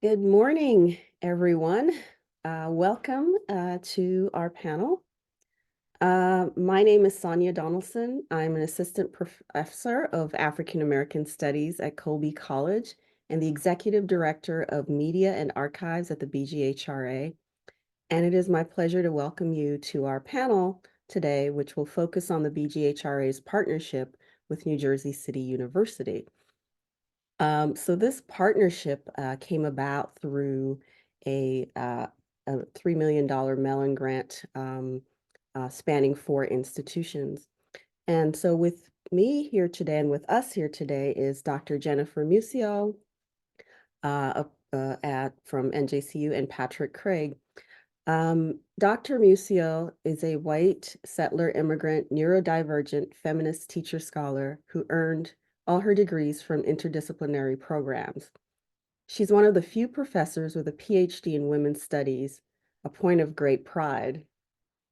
Good morning, everyone. Welcome to our panel. My name is Sonya Donaldson. I'm an assistant professor of African American Studies at Colby College and the executive director of Media and Archives at the BGHRA. And it is my pleasure to welcome you to our panel today, which will focus on the BGHRA's partnership with New Jersey City University. So this partnership came about through a $3 million Mellon grant spanning 4 institutions. And so with me here today and with us here today is Dr. Jennifer Musiał from NJCU and Patrick Craig. Dr. Musiał is a white settler immigrant neurodivergent feminist teacher scholar who earned all her degrees from interdisciplinary programs. She's one of the few professors with a PhD in women's studies, a point of great pride.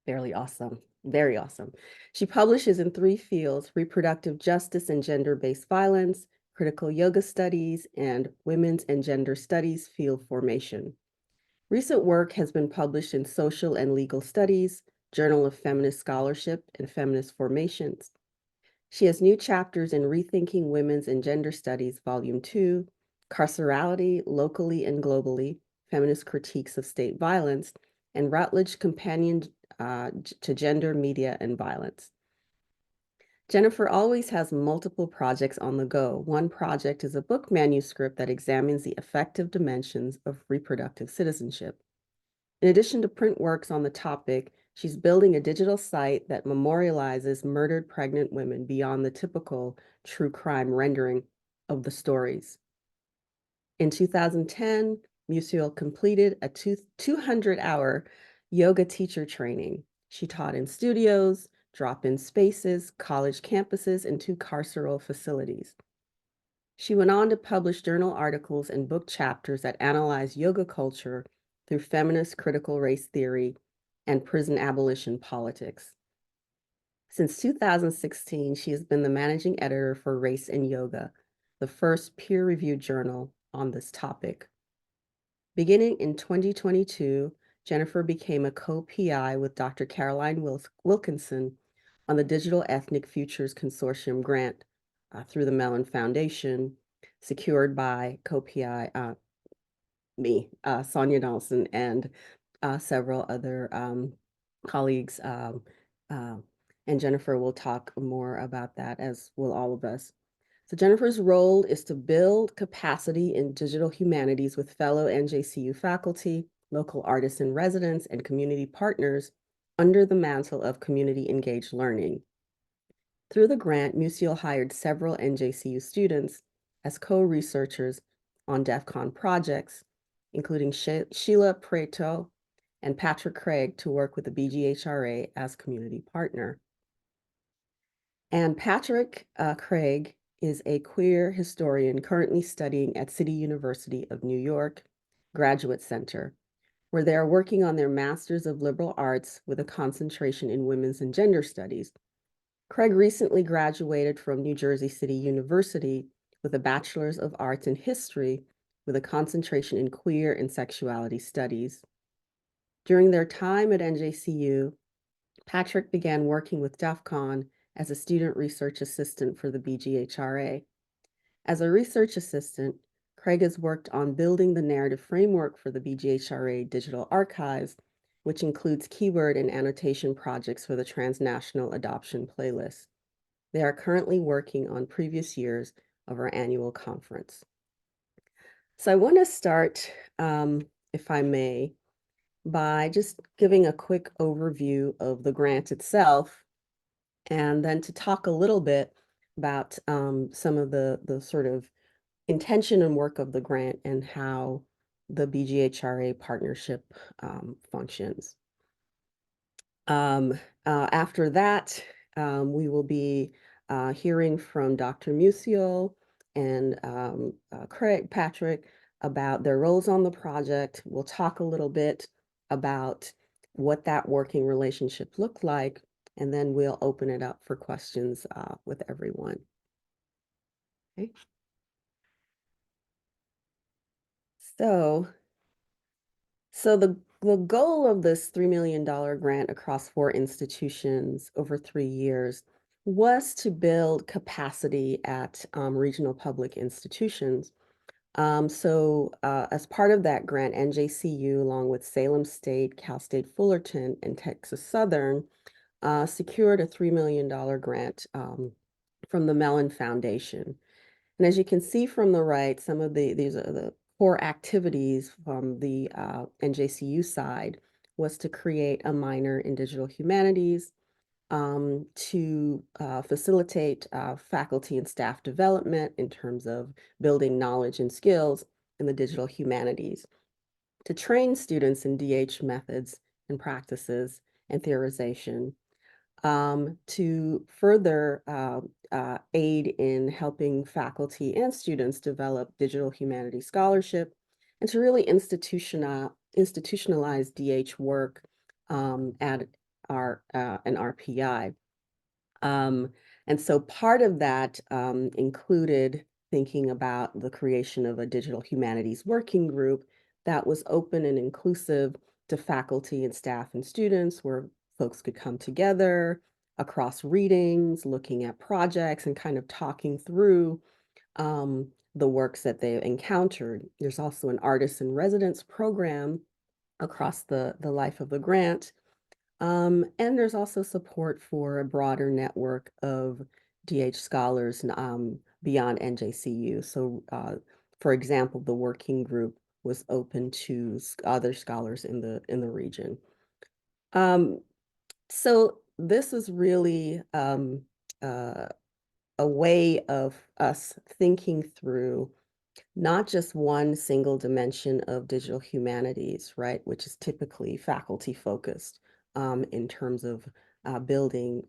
Very awesome. Very awesome. She publishes in 3 fields: reproductive justice and gender-based violence, critical yoga studies, and women's and gender studies field formation. Recent work has been published in Social and Legal Studies, Journal of Feminist Scholarship, and Feminist Formations. She has new chapters in Rethinking Women's and Gender Studies, Volume 2, Carcerality, Locally and Globally, Feminist Critiques of State Violence, and Routledge Companion to Gender, Media, and Violence. Jennifer always has multiple projects on the go. One project is a book manuscript that examines the effective dimensions of reproductive citizenship. In addition to print works on the topic, she's building a digital site that memorializes murdered pregnant women beyond the typical true crime rendering of the stories. In 2010, Musiał completed a 200-hour yoga teacher training. She taught in studios, drop-in spaces, college campuses, and 2 carceral facilities. She went on to publish journal articles and book chapters that analyze yoga culture through feminist critical race theory and prison abolition politics. Since 2016, she has been the managing editor for Race and Yoga, the first peer-reviewed journal on this topic. Beginning in 2022, Jennifer became a co-PI with Dr. Caroline Wilkinson on the Digital Ethnic Futures Consortium grant through the Mellon Foundation, secured by co-PI me, Sonya Donaldson, and several other colleagues. And Jennifer will talk more about that, as will all of us. So Jennifer's role is to build capacity in digital humanities with fellow NJCU faculty, local artists in residence, and community partners under the mantle of community engaged learning. Through the grant, Musiał hired several NJCU students as co-researchers on DEF CON projects, including Sheila Preto and Patrick Craig, to work with the BGHRA as community partner. And Patrick Craig is a queer historian currently studying at City University of New York Graduate Center, where they are working on their Masters of Liberal Arts with a concentration in women's and gender studies. Craig recently graduated from New Jersey City University with a Bachelor's of Arts in History with a concentration in queer and sexuality studies. During their time at NJCU, Patrick began working with DEF CON as a student research assistant for the BGHRA. As a research assistant, Craig has worked on building the narrative framework for the BGHRA digital archives, which includes keyword and annotation projects for the transnational adoption playlist. They are currently working on previous years of our annual conference. So I want to start, if I may, by just giving a quick overview of the grant itself, and then to talk a little bit about some of the sort of intention and work of the grant and how the BGHRA partnership functions. After that, we will be hearing from Dr. Musiał and Patrick about their roles on the project. We'll talk a little bit about what that working relationship looked like, and then we'll open it up for questions with everyone. Okay. So, so the goal of this $3 million grant across 4 institutions over 3 years was to build capacity at regional public institutions. As part of that grant, NJCU, along with Salem State, Cal State Fullerton, and Texas Southern, secured a $3 million grant from the Mellon Foundation. And as you can see from the right, some of these are the core activities from the NJCU side was to create a minor in digital humanities, to facilitate faculty and staff development in terms of building knowledge and skills in the digital humanities, to train students in DH methods and practices and theorization, to further aid in helping faculty and students develop digital humanities scholarship, and to really institutionalize DH work at our an RPI. And so part of that included thinking about the creation of a digital humanities working group that was open and inclusive to faculty and staff and students, where folks could come together across readings, looking at projects and kind of talking through the works that they encountered. There's also an artist in residence program across the life of the grant, and there's also support for a broader network of DH scholars beyond NJCU. So, for example, the working group was open to other scholars in the region. Um, so this is really uh, a way of us thinking through not just one single dimension of digital humanities, right, which is typically faculty focused in terms of building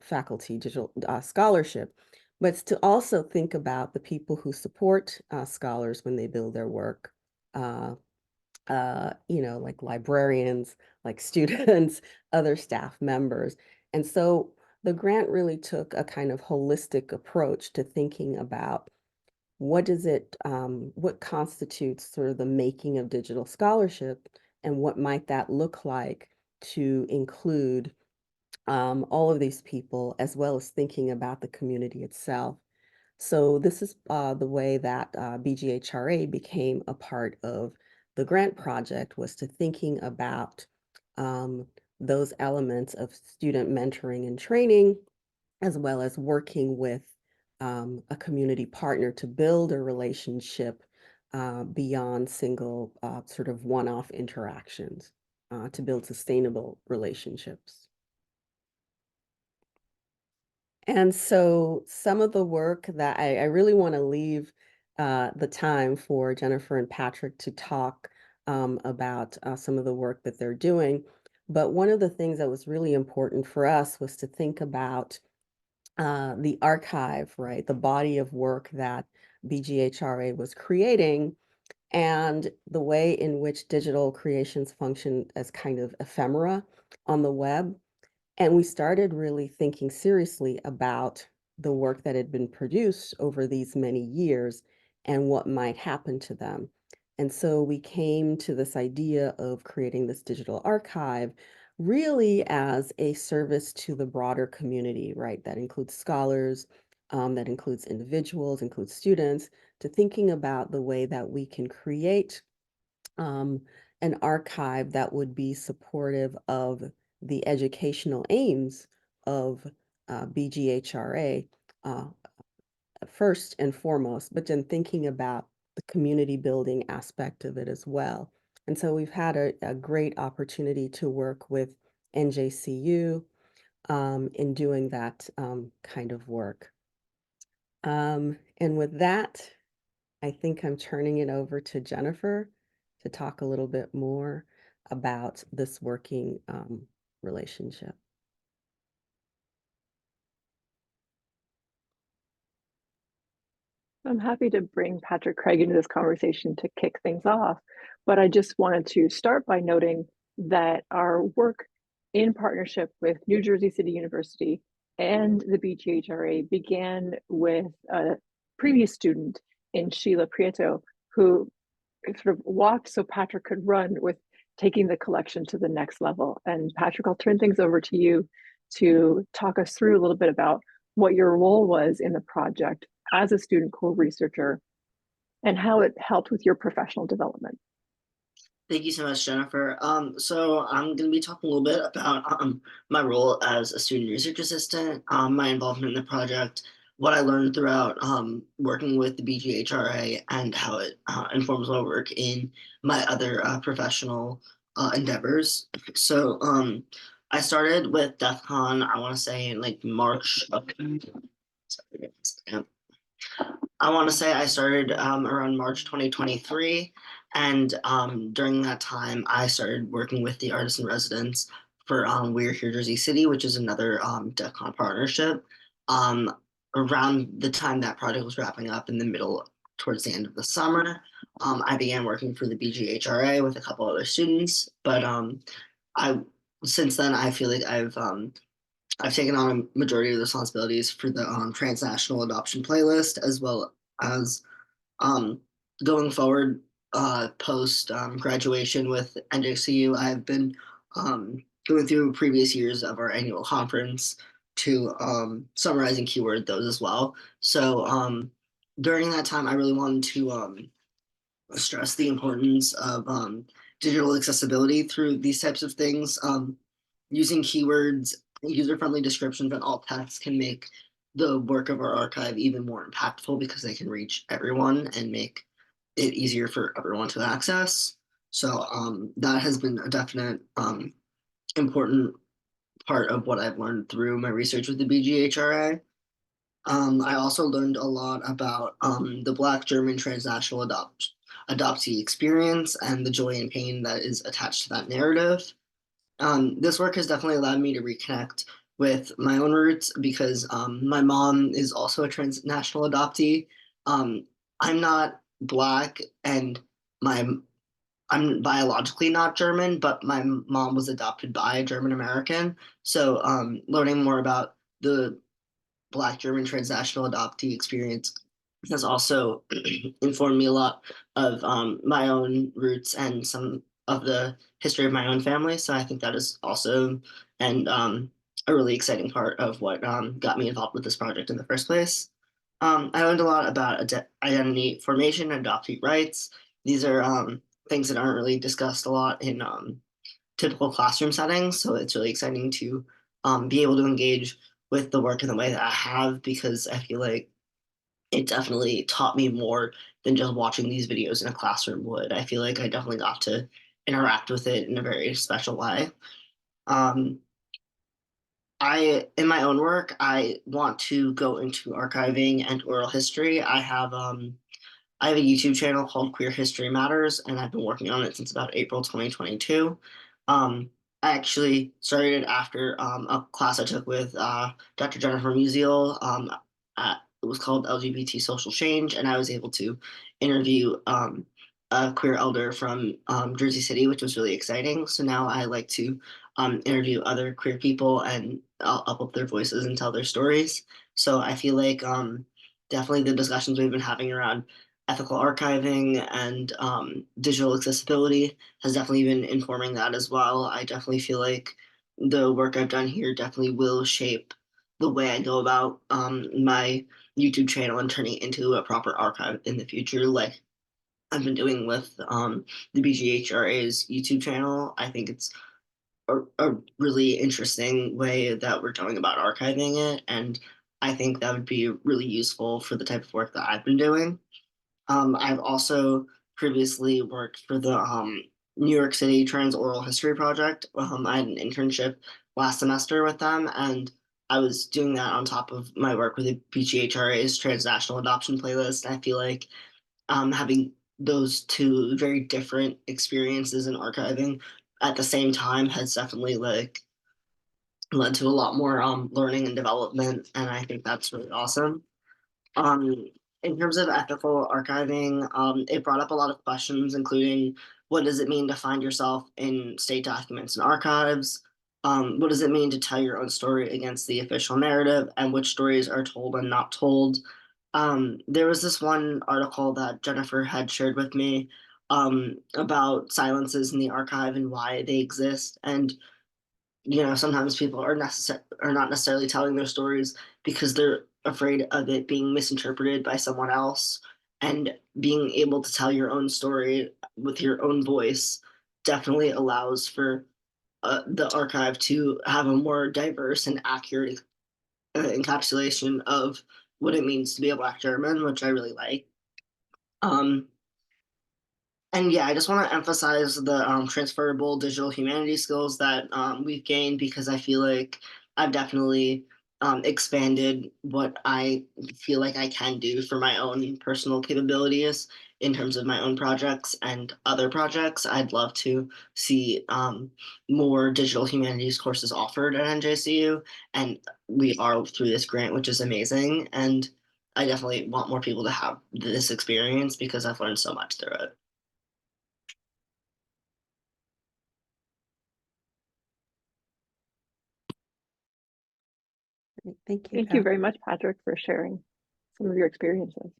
faculty digital scholarship, but it's to also think about the people who support scholars when they build their work, uh, like librarians, like students, other staff members. And so the grant really took a kind of holistic approach to thinking about what constitutes sort of the making of digital scholarship, and what might that look like to include all of these people, as well as thinking about the community itself. So this is the way that BGHRA became a part of the grant project, was to thinking about um, those elements of student mentoring and training, as well as working with a community partner to build a relationship beyond single sort of one-off interactions, to build sustainable relationships. And so some of the work that I really want to leave the time for Jennifer and Patrick to talk about some of the work that they're doing. But one of the things that was really important for us was to think about the archive, right? The body of work that BGHRA was creating, and the way in which digital creations function as kind of ephemera on the web. And we started really thinking seriously about the work that had been produced over these many years and what might happen to them. And so we came to this idea of creating this digital archive really as a service to the broader community, right? That includes scholars, that includes individuals, includes students, to thinking about the way that we can create um, an archive that would be supportive of the educational aims of BGHRA, uh, first and foremost, but then thinking about the community building aspect of it as well. And so we've had a great opportunity to work with NJCU in doing that kind of work. And with that, I think I'm turning it over to Jennifer to talk a little bit more about this working relationship. I'm happy to bring Patrick Craig into this conversation to kick things off, but I just wanted to start by noting that our work in partnership with New Jersey City University and the BGHRA began with a previous student in Sheila Prieto, who sort of walked so Patrick could run with taking the collection to the next level. And Patrick, I'll turn things over to you to talk us through a little bit about what your role was in the project as a student co-researcher and how it helped with your professional development. Thank you so much, Jennifer. So I'm going to be talking a little bit about my role as a student research assistant, my involvement in the project, what I learned throughout working with the BGHRA, and how it informs my work in my other professional endeavors. So I started with DEF CON, I want to say in like March of, sorry, I want to say I started around March 2023. And during that time, I started working with the artists in residence for We're Here Jersey City, which is another DEF CON partnership. Um, Around the time that project was wrapping up in the middle, towards the end of the summer, I began working for the BGHRA with a couple other students. But I since then, I feel like I've taken on a majority of the responsibilities for the transnational adoption playlist, as well as um, going forward post graduation with NJCU. I've been going through previous years of our annual conference to summarizing keyword those as well. So during that time, I really wanted to stress the importance of digital accessibility through these types of things. Using keywords, user-friendly descriptions, and alt text can make the work of our archive even more impactful because they can reach everyone and make it easier for everyone to access. So that has been a definite important part of what I've learned through my research with the BGHRA. I also learned a lot about the Black German transnational adoptee experience and the joy and pain that is attached to that narrative. This work has definitely allowed me to reconnect with my own roots because my mom is also a transnational adoptee. Um, I'm not Black and my I'm biologically not German, but my mom was adopted by a German American. So learning more about the Black German transnational adoptee experience has also informed me a lot of my own roots and some of the history of my own family. So I think that is also and a really exciting part of what got me involved with this project in the first place. I learned a lot about identity formation and adoptee rights. These are things that aren't really discussed a lot in typical classroom settings. So it's really exciting to be able to engage with the work in the way that I have because I feel like it definitely taught me more than just watching these videos in a classroom would. I feel like I definitely got to interact with it in a very special way. Um, in my own work, I want to go into archiving and oral history. I have a YouTube channel called Queer History Matters, and I've been working on it since about April 2022. Um, I actually started after a class I took with Dr. Jennifer Musiał. It was called LGBT Social Change, and I was able to interview a queer elder from Jersey City, which was really exciting. So now I like to interview other queer people and uplift their voices and tell their stories. So I feel like definitely the discussions we've been having around ethical archiving and digital accessibility has definitely been informing that as well. I definitely feel like the work I've done here definitely will shape the way I go about my YouTube channel and turning it into a proper archive in the future, like I've been doing with the BGHRA's YouTube channel. I think it's a really interesting way that we're going about archiving it, and I think that would be really useful for the type of work that I've been doing. I've also previously worked for the New York City Trans Oral History Project. I had an internship last semester with them, and I was doing that on top of my work with the BGHRA's Transnational Adoption Playlist. I feel like having those two very different experiences in archiving at the same time has definitely like led to a lot more learning and development, and I think that's really awesome. Um, in terms of ethical archiving, it brought up a lot of questions, including what does it mean to find yourself in state documents and archives? What does it mean to tell your own story against the official narrative, and which stories are told and not told? There was this one article that Jennifer had shared with me about silences in the archive and why they exist. And sometimes people are not necessarily telling their stories because they're afraid of it being misinterpreted by someone else. And being able to tell your own story with your own voice definitely allows for the archive to have a more diverse and accurate encapsulation of what it means to be a Black German, which I really like. Um, and yeah, I just want to emphasize the transferable digital humanities skills that we've gained, because I feel like I've definitely expanded what I feel like I can do for my own personal capabilities in terms of my own projects and other projects. I'd love to see more digital humanities courses offered at NJCU, and we are through this grant, which is amazing. And I definitely want more people to have this experience because I've learned so much through it. Great. Thank you, Thank you Pat. very much, Patrick, for sharing some of your experiences.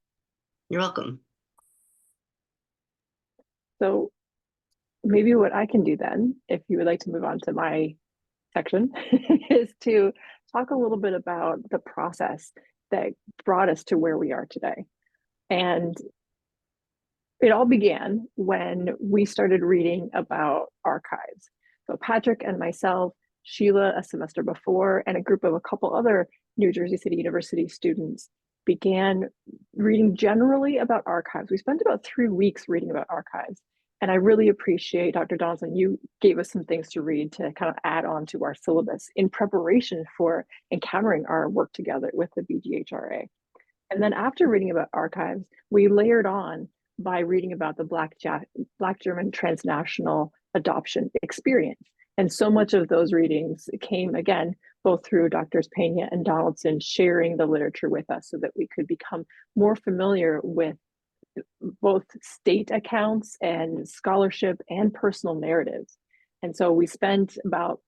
You're welcome. So maybe what I can do then, if you would like to move on to my section, is to talk a little bit about the process that brought us to where we are today. And it all began when we started reading about archives. So Patrick and myself, Sheila a semester before, and a group of a couple other New Jersey City University students began reading generally about archives. We spent about 3 weeks reading about archives. And I really appreciate, Dr. Donaldson, you gave us some things to read to kind of add on to our syllabus in preparation for encountering our work together with the BGHRA. And then after reading about archives, we layered on by reading about the Black German transnational adoption experience. And so much of those readings came, again, both through Drs. Pena and Donaldson sharing the literature with us so that we could become more familiar with both state accounts and scholarship and personal narratives. And so we spent about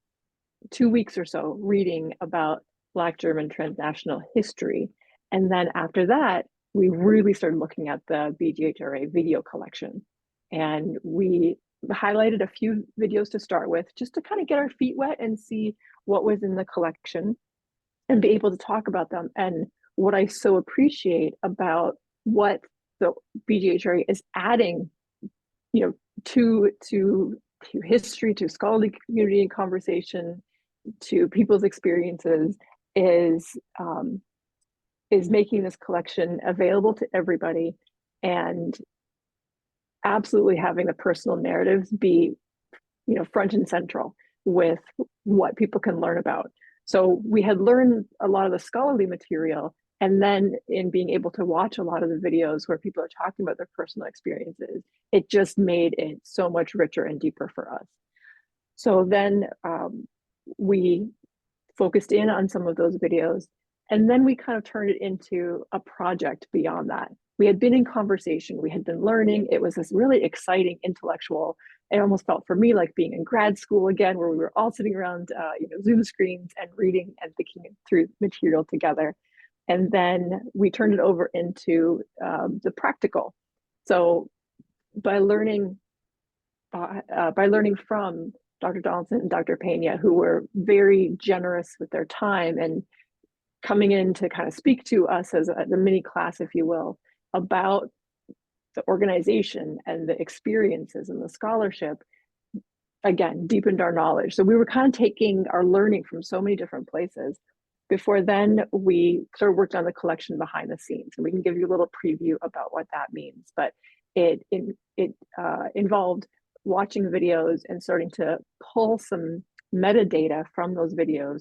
2 weeks or so reading about Black German transnational history. And then after that, we really started looking at the BGHRA video collection. And we highlighted a few videos to start with, just to kind of get our feet wet and see what was in the collection and be able to talk about them. And what I so appreciate about what the BGHRA is adding, to history, to scholarly community and conversation, to people's experiences, is making this collection available to everybody, and absolutely having the personal narratives be, front and central with what people can learn about. So we had learned a lot of the scholarly material, and then in being able to watch a lot of the videos where people are talking about their personal experiences, it just made it so much richer and deeper for us. So then we focused in on some of those videos, and then we kind of turned it into a project beyond that. We had been in conversation, we had been learning. It was this really exciting intellectual, it almost felt for me like being in grad school again, where we were all sitting around Zoom screens and reading and thinking through material together. And then we turned it over into the practical. So by learning from Dr. Donaldson and Dr. Pena, who were very generous with their time and coming in to kind of speak to us as a mini class, if you will, about the organization and the experiences and the scholarship, again, deepened our knowledge. So we were kind of taking our learning from so many different places. Before then, we sort of worked on the collection behind the scenes, and we can give you a little preview about what that means. But it involved watching videos and starting to pull some metadata from those videos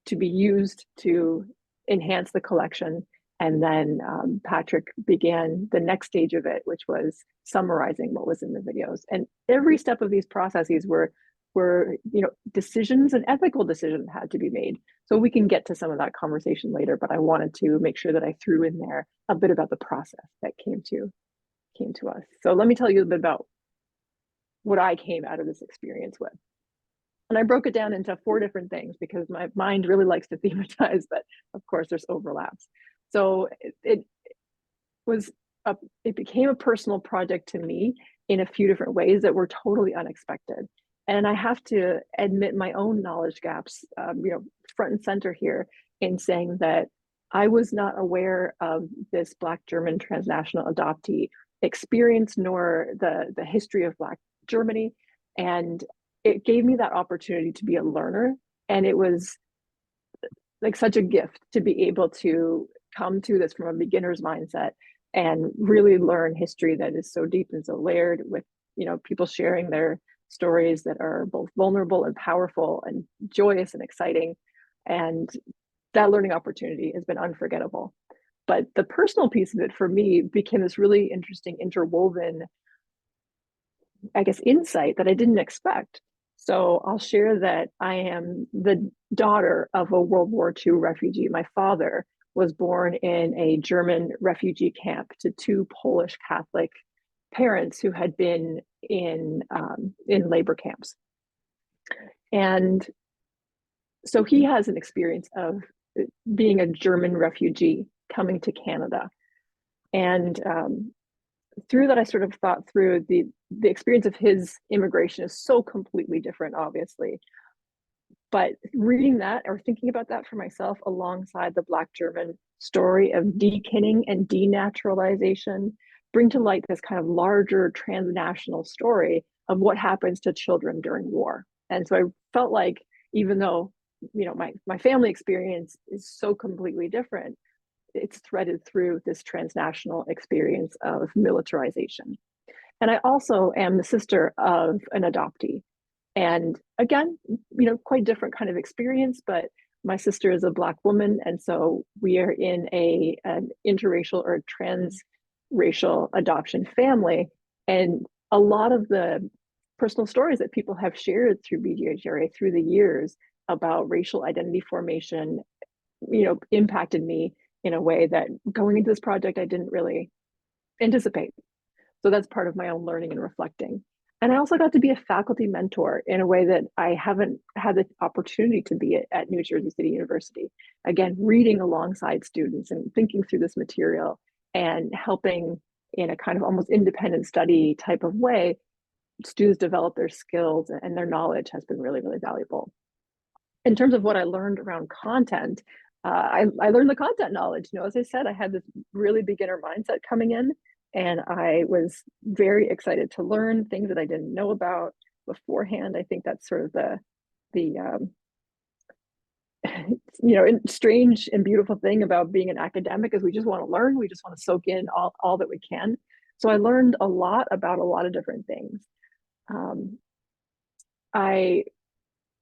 to be used to enhance the collection. And then Patrick began the next stage of it, which was summarizing what was in the videos. And every step of these processes were decisions and ethical decisions had to be made. So we can get to some of that conversation later, but I wanted to make sure that I threw in there a bit about the process that came to us. So let me tell you a bit about what I came out of this experience with. And I broke it down into 4 different things because my mind really likes to thematize, but of course there's overlaps. So it became a personal project to me in a few different ways that were totally unexpected. And I have to admit my own knowledge gaps, front and center here, in saying that I was not aware of this Black German transnational adoptee experience, nor the history of Black Germany. And it gave me that opportunity to be a learner. And it was like such a gift to be able to come to this from a beginner's mindset and really learn history that is so deep and so layered, with people sharing their stories that are both vulnerable and powerful and joyous and exciting. And that learning opportunity has been unforgettable. But the personal piece of it for me became this really interesting interwoven, I guess, insight that I didn't expect. So I'll share that I am the daughter of a World War II refugee. My father was born in a German refugee camp to two Polish Catholic parents who had been in labor camps. And so he has an experience of being a German refugee coming to Canada. And through that, I sort of thought through the experience of his immigration is so completely different, obviously. But reading that or thinking about that for myself alongside the Black German story of dekinning and denaturalization bring to light this kind of larger transnational story of what happens to children during war. And so I felt like, even though my family experience is so completely different, it's threaded through this transnational experience of militarization. And I also am the sister of an adoptee. And again, quite different kind of experience, but my sister is a Black woman. And so we are in an interracial or transracial adoption family. And a lot of the personal stories that people have shared through BGHRA through the years about racial identity formation, impacted me in a way that going into this project, I didn't really anticipate. So that's part of my own learning and reflecting. And I also got to be a faculty mentor in a way that I haven't had the opportunity to be at New Jersey City University. Again, reading alongside students and thinking through this material and helping in a kind of almost independent study type of way, students develop their skills and their knowledge has been really, really valuable. In terms of what I learned around content, I learned the content knowledge. As I said, I had this really beginner mindset coming in, and I was very excited to learn things that I didn't know about beforehand. I think that's sort of the strange and beautiful thing about being an academic is we just want to learn. We just want to soak in all that we can. So I learned a lot about a lot of different things. I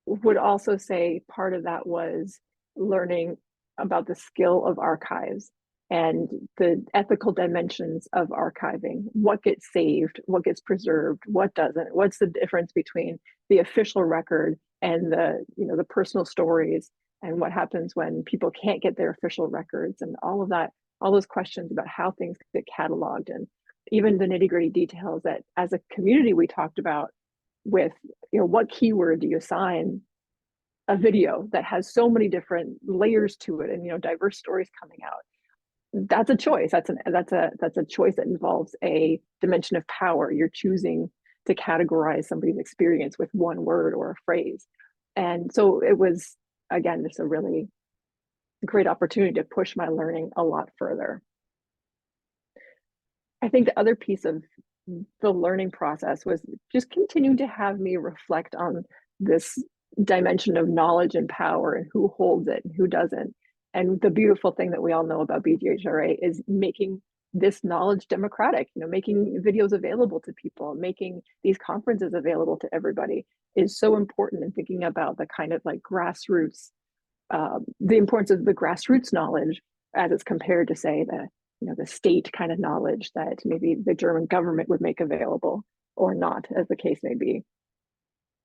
would also say part of that was learning about the skill of archives and the ethical dimensions of archiving. What gets saved, what gets preserved, what doesn't, what's the difference between the official record and the personal stories, and what happens when people can't get their official records, and all of that, all those questions about how things get cataloged, and even the nitty-gritty details that as a community we talked about with, what keyword do you assign a video that has so many different layers to it and diverse stories coming out. That's a choice. That's a choice that involves a dimension of power. You're choosing to categorize somebody's experience with one word or a phrase. And so it was, again, just a really great opportunity to push my learning a lot further. I think the other piece of the learning process was just continuing to have me reflect on this dimension of knowledge and power and who holds it and who doesn't. And the beautiful thing that we all know about BGHRA is making this knowledge democratic, making videos available to people, making these conferences available to everybody is so important. And thinking about the kind of like grassroots, the importance of the grassroots knowledge as it's compared to, say, the state kind of knowledge that maybe the German government would make available or not, as the case may be.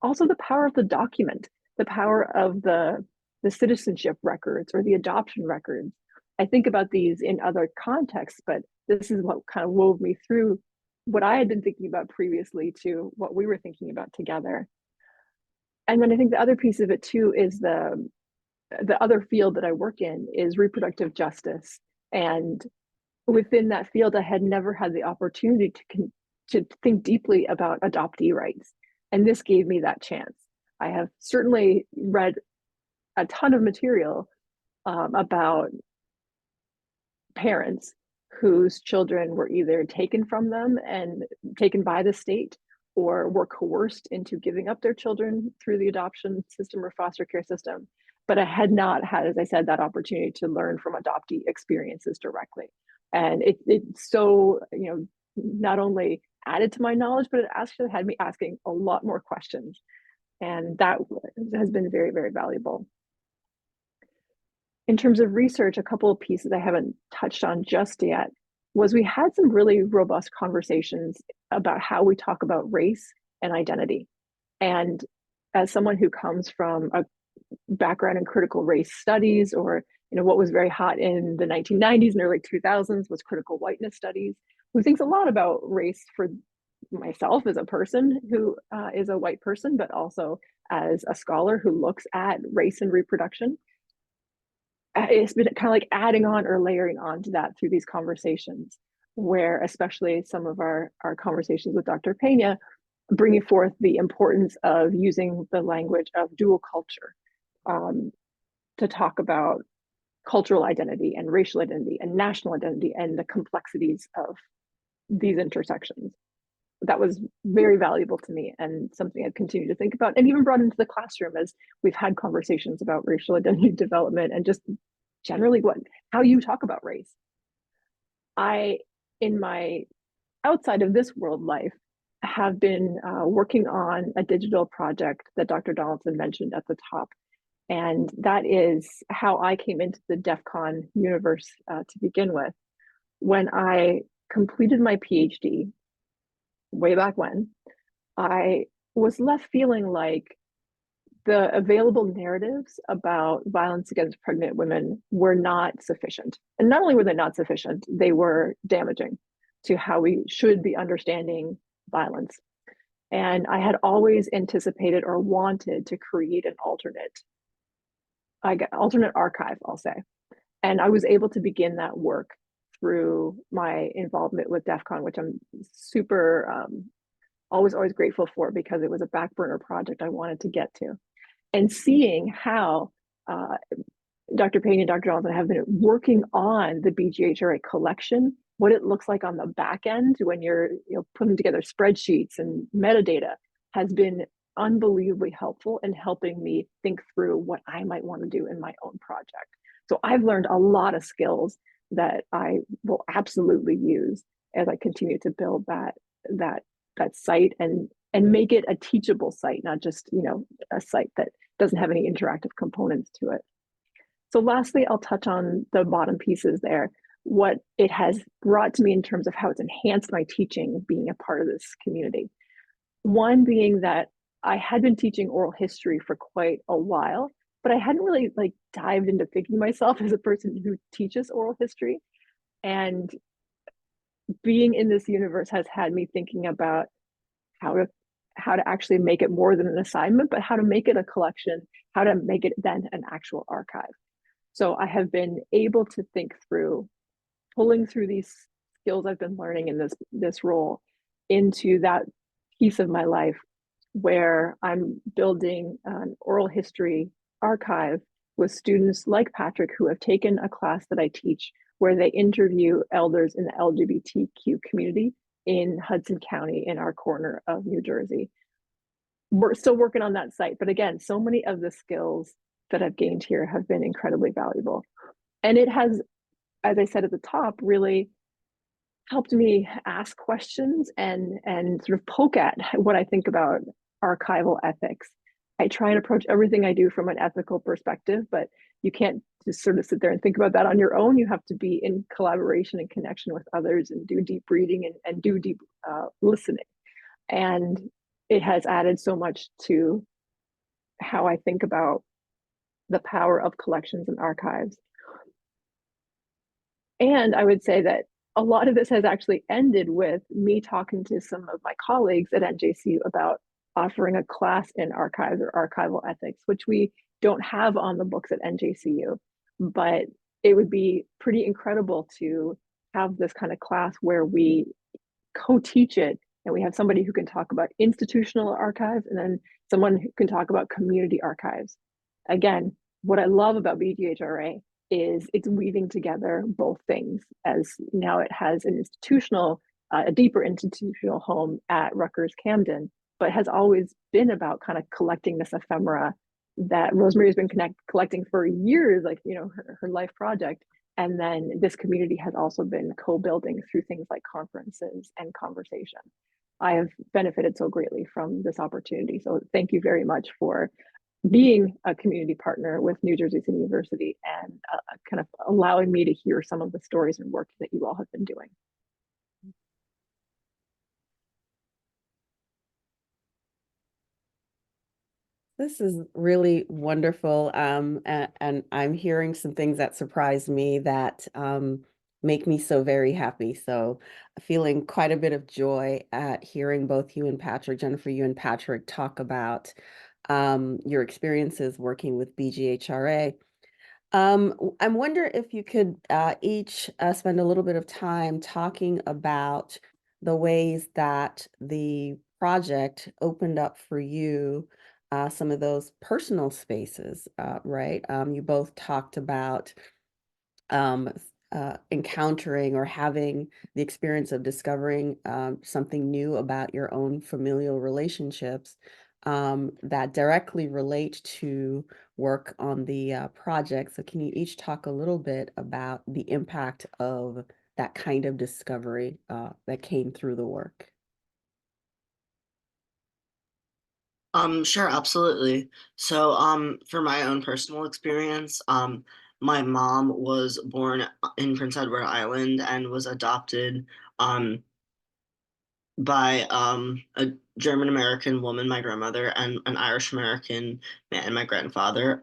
Also, the power of the document, the power of the citizenship records or the adoption records. I think about these in other contexts, but this is what kind of wove me through what I had been thinking about previously to what we were thinking about together. And then I think the other piece of it too is the other field that I work in is reproductive justice. And within that field, I had never had the opportunity to think deeply about adoptee rights. And this gave me that chance. I have certainly read a ton of material about parents whose children were either taken from them and taken by the state, or were coerced into giving up their children through the adoption system or foster care system. But I had not had, as I said, that opportunity to learn from adoptee experiences directly. And it so, not only added to my knowledge, but it actually had me asking a lot more questions. And that has been very, very valuable. In terms of research, a couple of pieces I haven't touched on just yet was we had some really robust conversations about how we talk about race and identity. And as someone who comes from a background in critical race studies, or what was very hot in the 1990s and early 2000s was critical whiteness studies, who thinks a lot about race for myself as a person who is a white person, but also as a scholar who looks at race and reproduction. It's been kind of like adding on or layering on to that through these conversations, where especially some of our conversations with Dr. Pena, bringing forth the importance of using the language of dual culture to talk about cultural identity and racial identity and national identity and the complexities of these intersections. That was very valuable to me, and something I've continued to think about and even brought into the classroom as we've had conversations about racial identity development and just generally how you talk about race. I, in my outside of this world life, have been working on a digital project that Dr. Donaldson mentioned at the top. And that is how I came into the DEF CON universe to begin with. When I completed my PhD, way back when, I was left feeling like the available narratives about violence against pregnant women were not sufficient. And not only were they not sufficient, they were damaging to how we should be understanding violence. And I had always anticipated or wanted to create an alternate archive, I'll say. And I was able to begin that work through my involvement with DEF CON, which I'm super always grateful for, because it was a back burner project I wanted to get to. And seeing how Dr. Payne and Dr. Donaldson have been working on the BGHRA collection, what it looks like on the back end when you're putting together spreadsheets and metadata, has been unbelievably helpful in helping me think through what I might want to do in my own project. So I've learned a lot of skills that I will absolutely use as I continue to build that site and make it a teachable site, not just a site that doesn't have any interactive components to it. So lastly, I'll touch on the bottom pieces there, what it has brought to me in terms of how it's enhanced my teaching being a part of this community. One being that I had been teaching oral history for quite a while, but I hadn't really dived into thinking myself as a person who teaches oral history. And being in this universe has had me thinking about how to actually make it more than an assignment, but how to make it a collection, how to make it then an actual archive. So I have been able to think through pulling through these skills I've been learning in this role into that piece of my life where I'm building an oral history archive with students like Patrick who have taken a class that I teach where they interview elders in the LGBTQ community in Hudson County in our corner of New Jersey. We're still working on that site, but again, so many of the skills that I've gained here have been incredibly valuable. And it has, as I said at the top, really helped me ask questions and sort of poke at what I think about archival ethics. I try and approach everything I do from an ethical perspective, but you can't just sort of sit there and think about that on your own. You have to be in collaboration and connection with others and do deep reading and do deep listening. And it has added so much to how I think about the power of collections and archives. And I would say that a lot of this has actually ended with me talking to some of my colleagues at NJCU about offering a class in archives or archival ethics, which we don't have on the books at NJCU, but it would be pretty incredible to have this kind of class where we co-teach it And we have somebody who can talk about institutional archives and then someone who can talk about community archives. Again, what I love about BGHRA is it's weaving together both things, as now it has an institutional, a deeper institutional home at Rutgers Camden, but has always been about kind of collecting this ephemera that Rosemary has been collecting for years, like, you know, her life project. And then this community has also been co-building through things like conferences and conversation. I have benefited so greatly from this opportunity. So thank you very much for being a community partner with New Jersey City University and kind of allowing me to hear some of the stories and work that you all have been doing. This is really wonderful. And I'm hearing some things that surprise me that make me so very happy. So feeling quite a bit of joy at hearing both you and Patrick, Jennifer, you and Patrick talk about your experiences working with BGHRA. I wonder if you could each spend a little bit of time talking about the ways that the project opened up for you some of those personal spaces, right? You both talked about um, encountering or having the experience of discovering something new about your own familial relationships that directly relate to work on the project. So can you each talk a little bit about the impact of that kind of discovery that came through the work? Sure, absolutely. So, for my own personal experience, my mom was born in Prince Edward Island and was adopted, um, by a German American woman, my grandmother, and an Irish American man, my grandfather.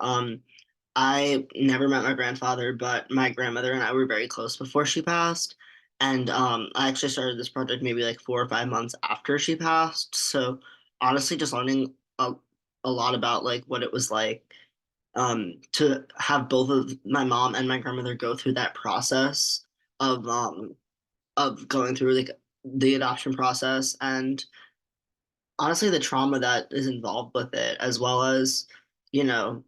I never met my grandfather, but my grandmother and I were very close before she passed. And I actually started this project maybe like 4 or 5 months after she passed. So honestly, just learning a lot about like what it was like to have both of my mom and my grandmother go through that process of um of going through like the adoption process and honestly the trauma that is involved with it as well as you know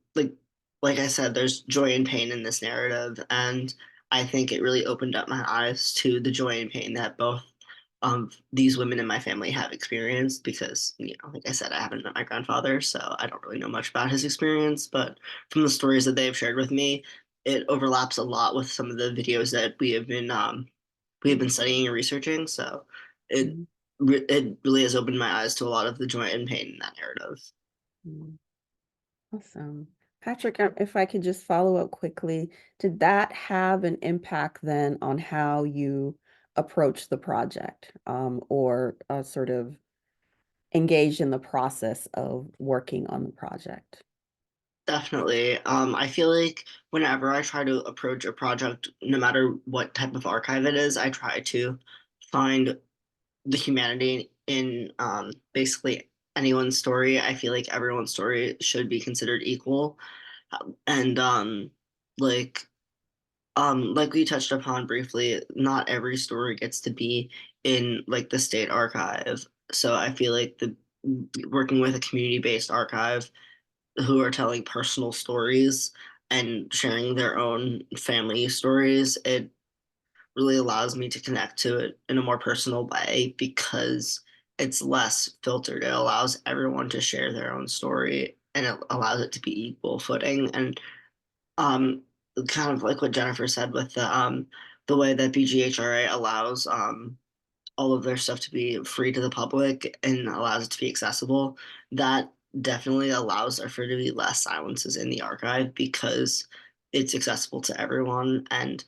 like I said there's joy and pain in this narrative and I think it really opened up my eyes to the joy and pain that both these women in my family have experienced because like I said I haven't met my grandfather so I don't really know much about his experience but from the stories that they've shared with me it overlaps a lot with some of the videos that we have been studying and researching so it Mhm. it really has opened my eyes to a lot of the joy and pain in that narrative. Mhm. Awesome. Patrick, if I could just follow up quickly, did that have an impact then on how you approach the project or sort of engage in the process of working on the project? Definitely. I feel like whenever I try to approach a project, no matter what type of archive it is, I try to find the humanity in basically anyone's story. I feel like everyone's story should be considered equal. And like like we touched upon briefly, not every story gets to be in like the state archive. So I feel like the working with a community-based archive who are telling personal stories and sharing their own family stories, it really allows me to connect to it in a more personal way because it's less filtered. It allows everyone to share their own story and it allows it to be equal footing. And um, kind of like what Jennifer said with the way that BGHRA allows all of their stuff to be free to the public and allows it to be accessible, that definitely allows there for to be less silences in the archive because it's accessible to everyone. And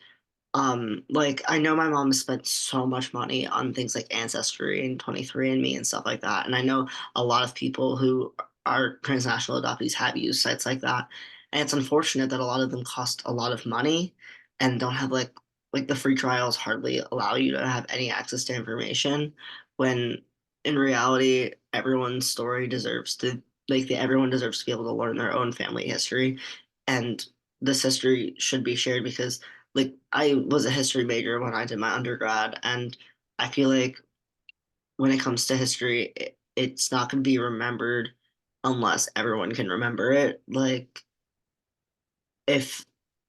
like I know my mom has spent so much money on things like Ancestry and 23andMe and stuff like that. And I know a lot of people who are transnational adoptees have used sites like that. And it's unfortunate that a lot of them cost a lot of money and don't have like the free trials hardly allow you to have any access to information when in reality everyone's story deserves to everyone deserves to be able to learn their own family history and this history should be shared because like I was a history major when I did my undergrad, and I feel like when it comes to history, it's not going to be remembered unless everyone can remember it. Like, if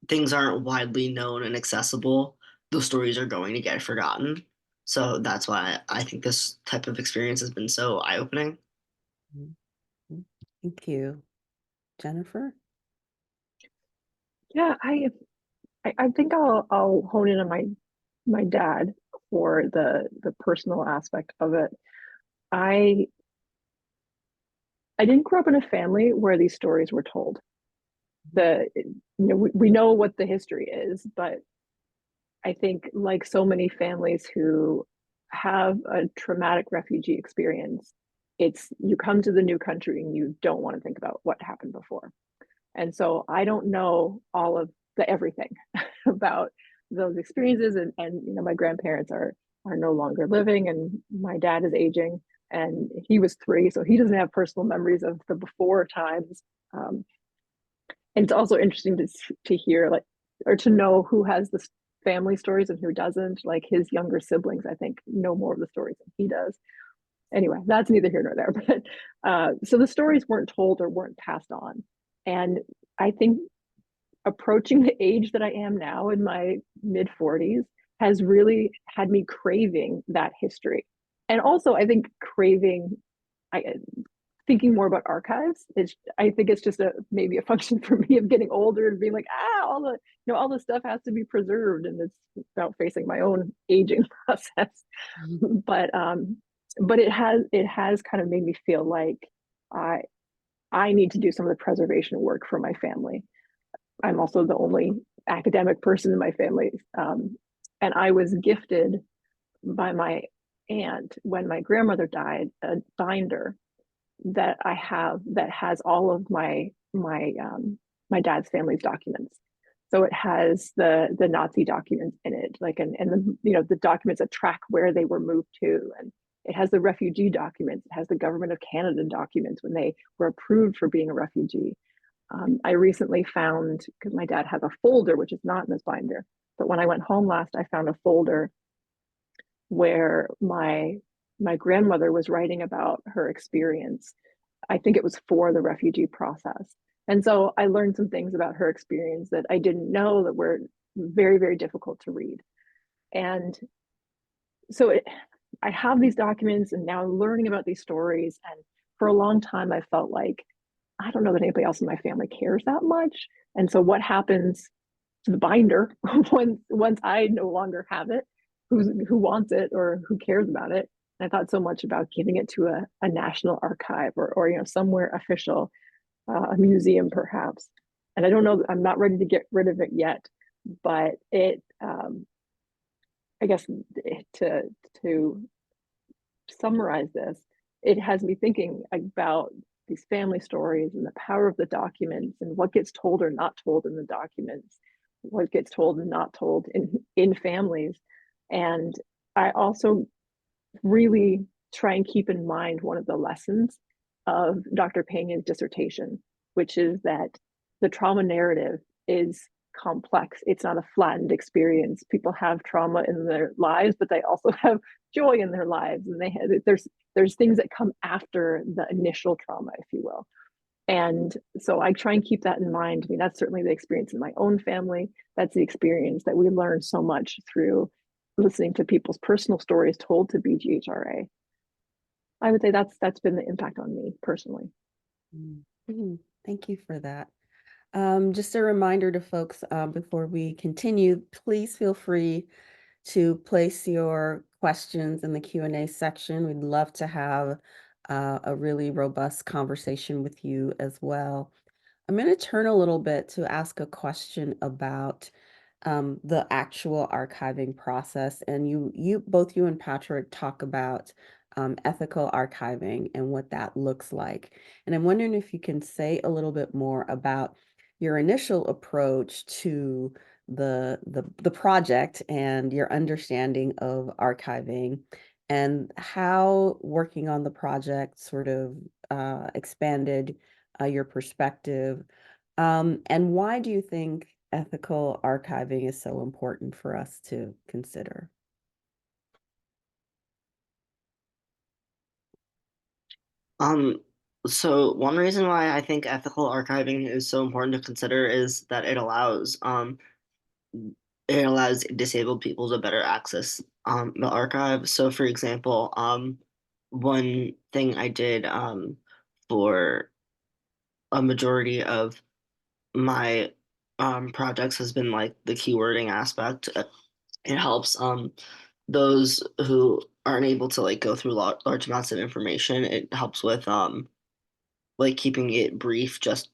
things aren't widely known and accessible, those stories are going to get forgotten. So that's why I think this type of experience has been so eye-opening. Mhm. Thank you. Jennifer? Yeah, I think I'll hone in on my dad for the personal aspect of it. I I didn't grow up in a family where these stories were told. We know what the history is, but I think like so many families who have a traumatic refugee experience, it's you come to the new country and you don't want to think about what happened before. And so I don't know all of the everything about those experiences. And my grandparents are no longer living, and my dad is aging, and he was 3, so he doesn't have personal memories of the before times. Um, and it's also interesting to hear like or to know who has the family stories and who doesn't. Like his younger siblings, I think, know more of the stories than he does. Anyway, that's neither here nor there. But so the stories weren't told or weren't passed on, and I think approaching the age that I am now in my mid 40s has really had me craving that history. And also, I think craving, I, thinking more about archives. I think it's just maybe a function for me of getting older and being like, all the stuff has to be preserved, and it's about facing my own aging process. But but it has kind of made me feel like I I need to do some of the preservation work for my family. I'm also the only academic person in my family. And I was gifted by my aunt when my grandmother died a binder that I have that has all of my dad's family's documents. So it has the Nazi documents in it, like and the documents that track where they were moved to, and it has the refugee documents. It has the government of Canada documents when they were approved for being a refugee. I recently found, because my dad has a folder, which is not in this binder, but when I went home last, I found a folder where my grandmother was writing about her experience. I think it was for the refugee process. And so I learned some things about her experience that I didn't know that were very, very difficult to read. And so I have these documents and now I'm learning about these stories. And for a long time, I felt like I don't know that anybody else in my family cares that much. And so what happens to the binder once I no longer have it? Who wants it or who cares about it? And I thought so much about giving it to a national archive or somewhere official, a museum perhaps. And I don't know, I'm not ready to get rid of it yet, but it I guess to to summarize this, it has me thinking about these family stories and the power of the documents and what gets told or not told in the documents, what gets told and not told in families. And I also really try and keep in mind one of the lessons of Dr. Pena's dissertation, which is that the trauma narrative is complex. It's not a flattened experience. People have trauma in their lives, but they also have joy in their lives, and there's things that come after the initial trauma, if you will. And so I try and keep that in mind. I mean, that's certainly the experience in my own family. That's the experience that we learn so much through listening to people's personal stories told to BGHRA. I would say that's been the impact on me personally. Mhm. Thank you for that. Just a reminder to folks before we continue, please feel free to place your questions in the Q&A section. We'd love to have a really robust conversation with you as well. I'm going to turn a little bit to ask a question about the actual archiving process. And both you and Patrick talk about ethical archiving and what that looks like. And I'm wondering if you can say a little bit more about your initial approach to the project and your understanding of archiving and how working on the project sort of expanded your perspective. And why do you think ethical archiving is so important for us to consider? Um, so one reason why I think ethical archiving is so important to consider is that it allows disabled people to better access the archive. So for example, one thing I did for a majority of my projects has been like the keywording aspect. It helps those who aren't able to like go through large amounts of information. It helps with like keeping it brief, just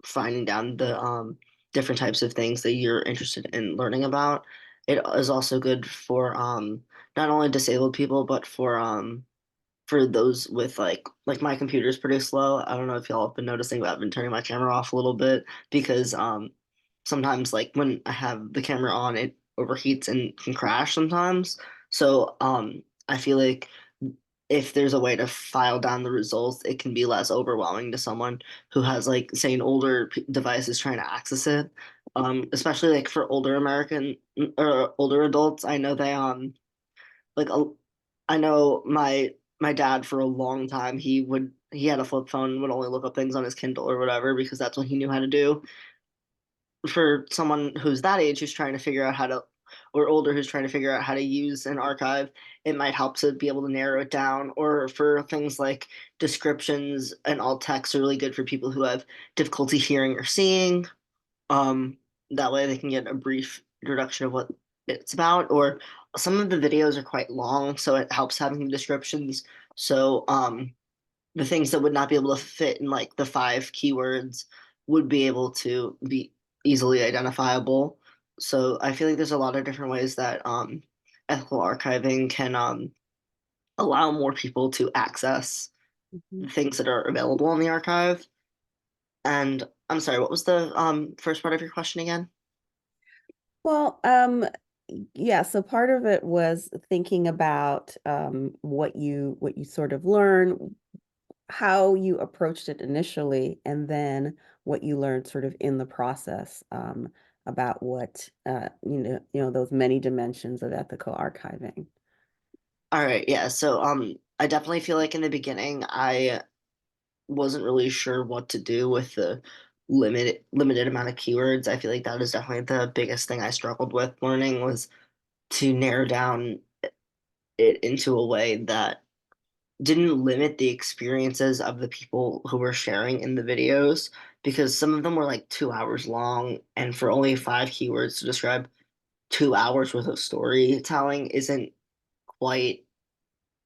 finding down the different types of things that you're interested in learning about. It is also good for not only disabled people, but for those with like my computer is pretty slow. I don't know if y'all have been noticing, but I've been turning my camera off a little bit because sometimes like when I have the camera on, it overheats and can crash sometimes. So I feel like if there's a way to file down the results, it can be less overwhelming to someone who has like say an older device is trying to access it. Especially like for older American or older adults, I know they like I know my dad for a long time he had a flip phone and would only look up things on his Kindle or whatever because that's what he knew how to do. For someone who's that age who's trying to figure out how to or older who's trying to figure out how to use an archive, it might help to be able to narrow it down. Or for things like descriptions and alt text are really good for people who have difficulty hearing or seeing. Um, that way they can get a brief introduction of what it's about. Or some of the videos are quite long, so it helps having descriptions. So the things that would not be able to fit in like the five keywords would be able to be easily identifiable. So I feel like there's a lot of different ways that ethical archiving can allow more people to access Mhm. the things that are available in the archive. And I'm sorry, what was the first part of your question again? Well, yeah, so part of it was thinking about what you sort of learn, how you approached it initially, and then what you learned sort of in the process, about what those many dimensions of ethical archiving. All right, yeah. So I definitely feel like in the beginning I wasn't really sure what to do with the limited amount of keywords. I feel like that is definitely the biggest thing I struggled with learning was to narrow down it into a way that didn't limit the experiences of the people who were sharing in the videos because some of them were like 2 hours long and for only five keywords to describe 2 hours worth of storytelling isn't quite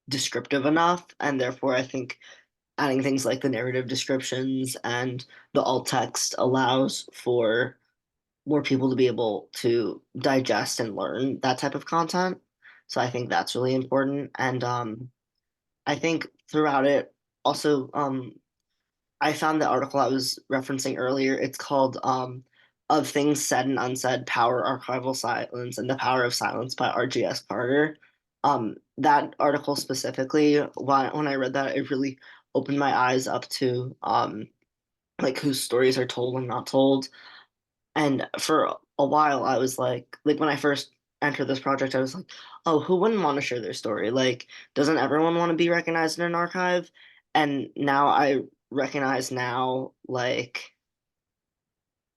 descriptive enough, and therefore I think adding things like the narrative descriptions and the alt text allows for more people to be able to digest and learn that type of content. So I think that's really important. And I think throughout it, also, I found the article I was referencing earlier. It's called Of Things Said and Unsaid, Power, Archival Silence, and the Power of Silence by R.G.S. Carter. That article specifically, when I read that, it really opened my eyes up to like whose stories are told and not told. And for a while, I was like when I first entered this project, I was like, oh, who wouldn't want to share their story? Like, doesn't everyone want to be recognized in an archive? And now I recognize now, like,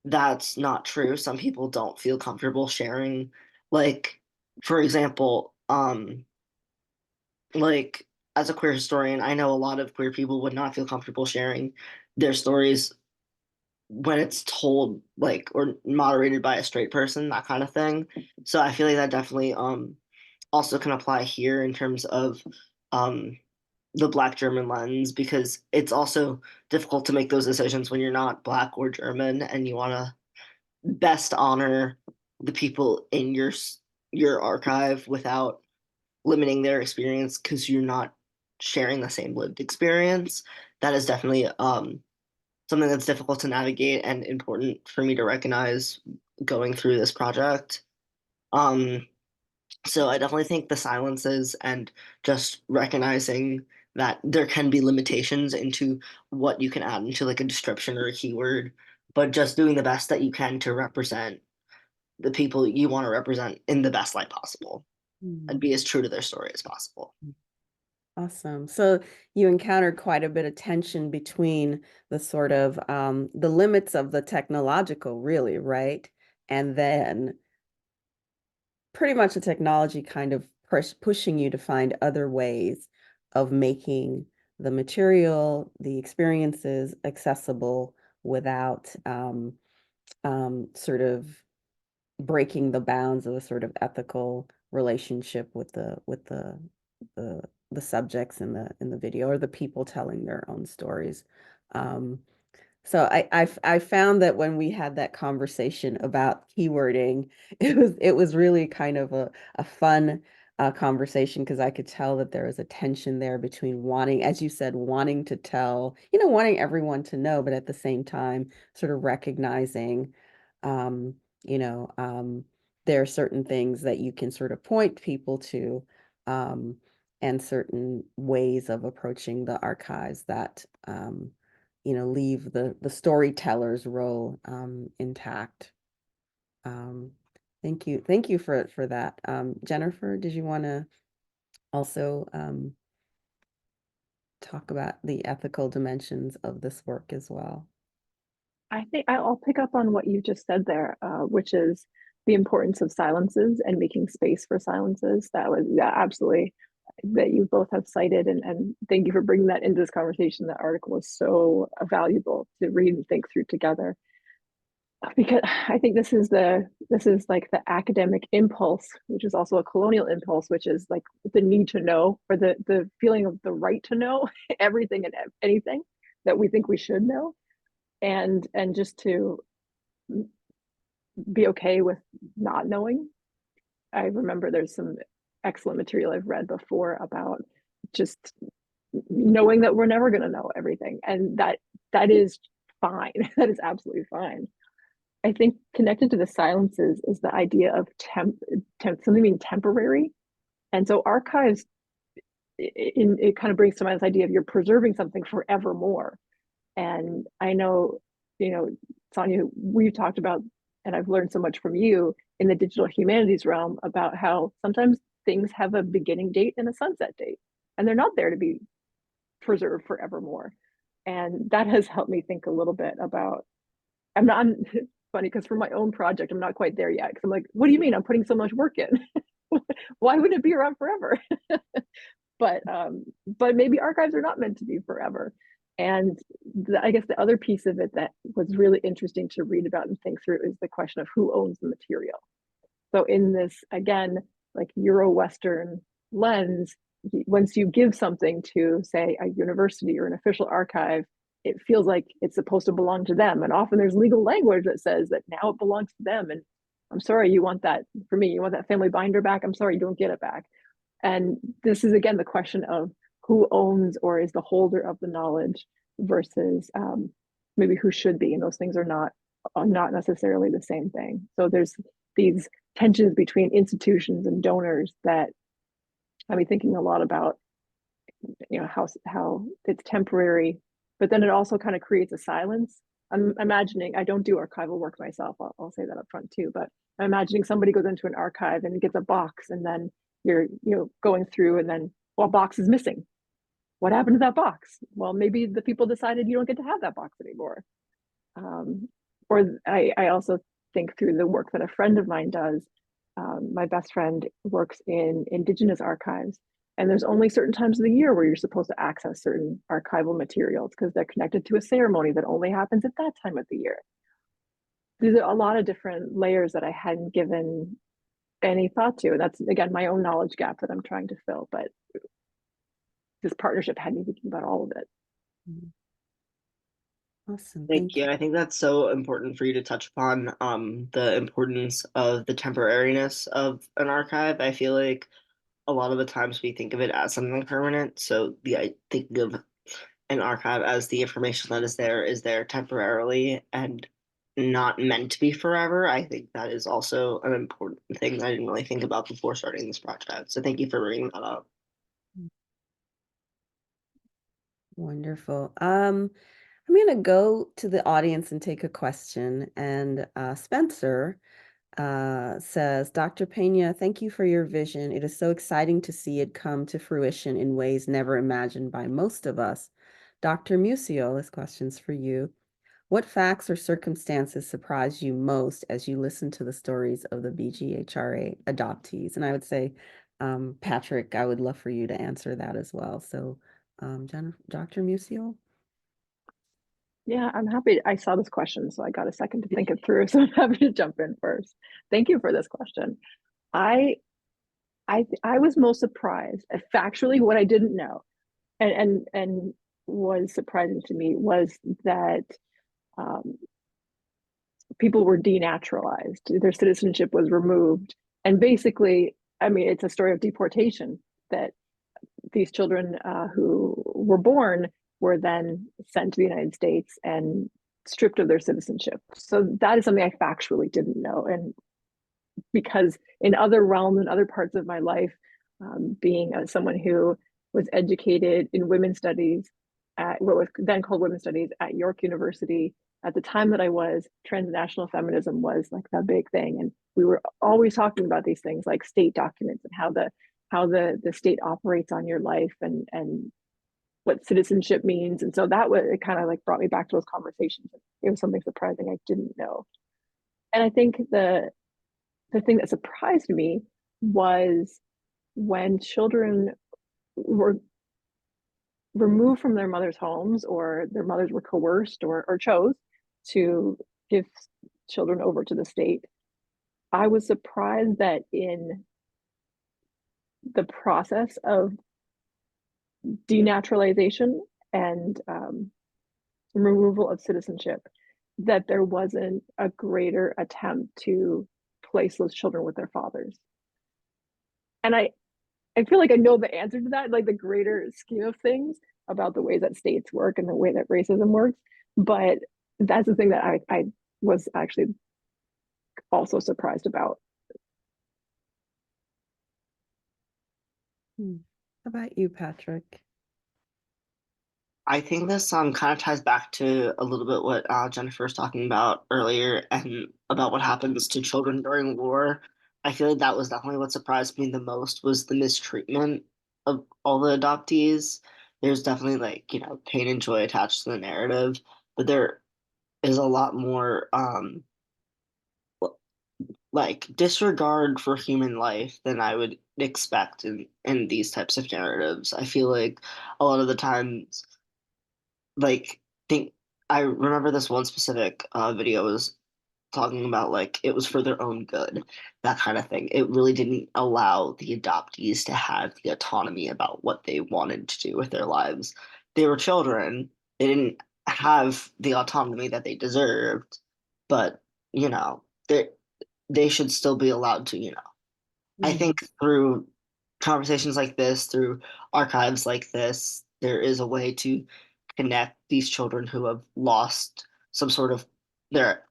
that's not true. Some people don't feel comfortable sharing. Like, for example, like as a queer historian, I know a lot of queer people would not feel comfortable sharing their stories when it's told like or moderated by a straight person, that kind of thing. So I feel like that definitely also can apply here in terms of um the Black German lens because it's also difficult to make those decisions when you're not Black or German and you want to best honor the people in your archive without limiting their experience because you're not sharing the same lived experience. That is definitely something that's difficult to navigate and important for me to recognize going through this project. Um, so I definitely think the silences and just recognizing that there can be limitations into what you can add into like a description or a keyword, but just doing the best that you can to represent the people you want to represent in the best light possible and Mm. be as true to their story as possible. Awesome. So you encountered quite a bit of tension between the sort of the limits of the technological, really, right? And then pretty much the technology kind of pushing you to find other ways of making the material, the experiences accessible without sort of breaking the bounds of a sort of ethical relationship with the the subjects in the video or the people telling their own stories. Um, so I found that when we had that conversation about keywording, it was really kind of a fun conversation because I could tell that there was a tension there between wanting, as you said, wanting to tell, wanting everyone to know, but at the same time, sort of recognizing, um, you know, um, there are certain things that you can sort of point people to, and certain ways of approaching the archives that leave the storyteller's role intact. Um, thank you for that. Jennifer, did you want to also talk about the ethical dimensions of this work as well? I think I'll pick up on what you just said there, which is the importance of silences and making space for silences. That was, yeah, absolutely, that you both have cited, and thank you for bringing that into this conversation. That article is so valuable to read and think through together, because I think this is like the academic impulse, which is also a colonial impulse, which is like the need to know, or the feeling of the right to know everything and anything that we think we should know, and just to be okay with not knowing. I remember there's some excellent material I've read before about just knowing that we're never going to know everything, and that is fine. That is absolutely fine. I think connected to the silences is the idea of something being temporary. And so archives, it kind of brings to mind this idea of you're preserving something forevermore. And I know, Sonya, we've talked about, and I've learned so much from you in the digital humanities realm about how sometimes things have a beginning date and a sunset date, and they're not there to be preserved forevermore. And that has helped me think a little bit about, I'm funny because for my own project, I'm not quite there yet. Because I'm like, what do you mean? I'm putting so much work in. Why would it be around forever? But maybe archives are not meant to be forever. And I guess the other piece of it that was really interesting to read about and think through is the question of who owns the material. So in this, again, like Euro-Western lens, once you give something to, say, a university or an official archive, it feels like it's supposed to belong to them. And often there's legal language that says that now it belongs to them. And I'm sorry, you want that, for me, you want that family binder back? I'm sorry, you don't get it back. And this is, again, the question of who owns or is the holder of the knowledge versus maybe who should be. And those things are not necessarily the same thing. So there's these tensions between institutions and donors that I've been thinking a lot about, how it's temporary, but then it also kind of creates a silence. I'm imagining, I don't do archival work myself, I'll say that up front too, but I'm imagining somebody goes into an archive and gets a box, and then you're going through, and then, well, box is missing. What happened to that box? Well, maybe the people decided you don't get to have that box anymore. Or I also think through the work that a friend of mine does. My best friend works in Indigenous archives, and there's only certain times of the year where you're supposed to access certain archival materials because they're connected to a ceremony that only happens at that time of the year. There's a lot of different layers that I hadn't given any thought to. That's, again, my own knowledge gap that I'm trying to fill, but this partnership had me thinking about all of it. Awesome. Thank you. I think that's so important for you to touch upon the importance of the temporariness of an archive. I feel like a lot of the times we think of it as something permanent. So I think of an archive as the information that is there temporarily and not meant to be forever. I think that is also an important thing that I didn't really think about before starting this project. So thank you for bringing that up. Wonderful. I'm going to go to the audience and take a question. And Spencer, says, Dr. Pena, thank you for your vision. It is so exciting to see it come to fruition in ways never imagined by most of us. Dr. Musiał, this question's for you. What facts or circumstances surprised you most as you listened to the stories of the BGHRA adoptees? And I would say, Patrick, I would love for you to answer that as well. So, Dr. Musiał? Yeah, I'm happy. I saw this question, so I got a second to think it through. So I'm happy to jump in first. Thank you for this question. I was most surprised at factually what I didn't know, and was surprising to me was that um, people were denaturalized. Their citizenship was removed, and basically, I mean, it's a story of deportation that these children who were born were then sent to the United States and stripped of their citizenship. So that is something I factually didn't know. And because in other realms and other parts of my life, being someone who was educated in women's studies at what was then called women's studies at York University, at the time that I was, transnational feminism was like the big thing. And we were always talking about these things like state documents and how the state operates on your life and what citizenship means. And so that was, it kind of like brought me back to those conversations. It was something surprising I didn't know. And I think the thing that surprised me was when children were removed from their mothers' homes, or their mothers were coerced or chose to give children over to the state. I was surprised that in the process of denaturalization and removal of citizenship, that there wasn't a greater attempt to place those children with their fathers. And I feel like I know the answer to that, like the greater scheme of things about the ways that states work and the way that racism works. But that's the thing that I was actually also surprised about. How about you, Patrick? I think this kind of ties back to a little bit what Jennifer was talking about earlier and about what happens to children during war. I feel like that was definitely what surprised me the most was the mistreatment of all the adoptees. There's definitely like, pain and joy attached to the narrative, but there is a lot more like disregard for human life than I would expect in these types of narratives. I feel like a lot of the times like think I remember this one specific video was talking about like it was for their own good, that kind of thing. It really didn't allow the adoptees to have the autonomy about what they wanted to do with their lives. They were children. They didn't have the autonomy that they deserved, but you know, they should still be allowed to, I think through conversations like this, through archives like this, there is a way to connect these children who have lost some part of their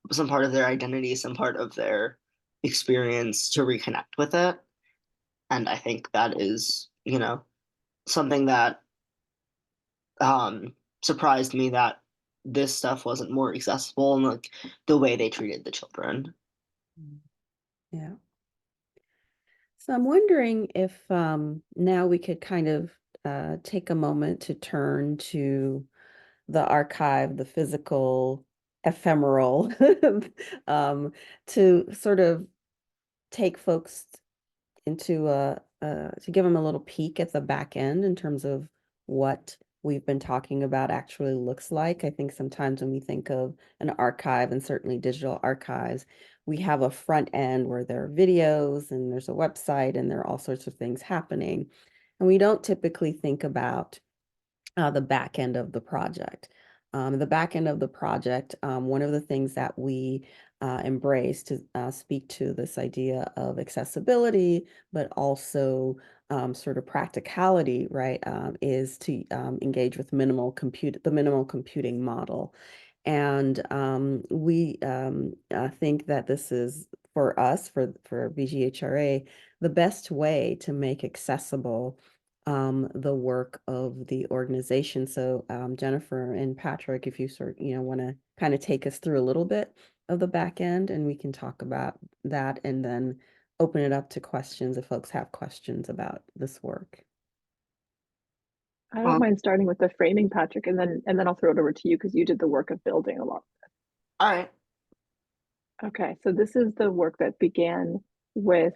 identity, some part of their experience to reconnect with it. And I think that is, something that surprised me that this stuff wasn't more accessible and like the way they treated the children. Yeah. So I'm wondering if now we could kind of take a moment to turn to the archive, the physical, ephemeral, to sort of take folks into to give them a little peek at the back end in terms of what we've been talking about actually looks like. I think sometimes when we think of an archive, and certainly digital archives, we have a front end where there are videos and there's a website and there are all sorts of things happening. And we don't typically think about the back end of the project. The back end of the project, one of the things that we embrace to speak to this idea of accessibility, but also sort of practicality, right, is to engage with the minimal computing model. And we think that this is for us, for BGHRA, the best way to make accessible the work of the organization. So Jennifer and Patrick, if you want to kind of take us through a little bit of the back end, and we can talk about that and then open it up to questions if folks have questions about this work. I don't mind starting with the framing, Patrick, and then I'll throw it over to you because you did the work of building a lot. All right. Okay, so this is the work that began with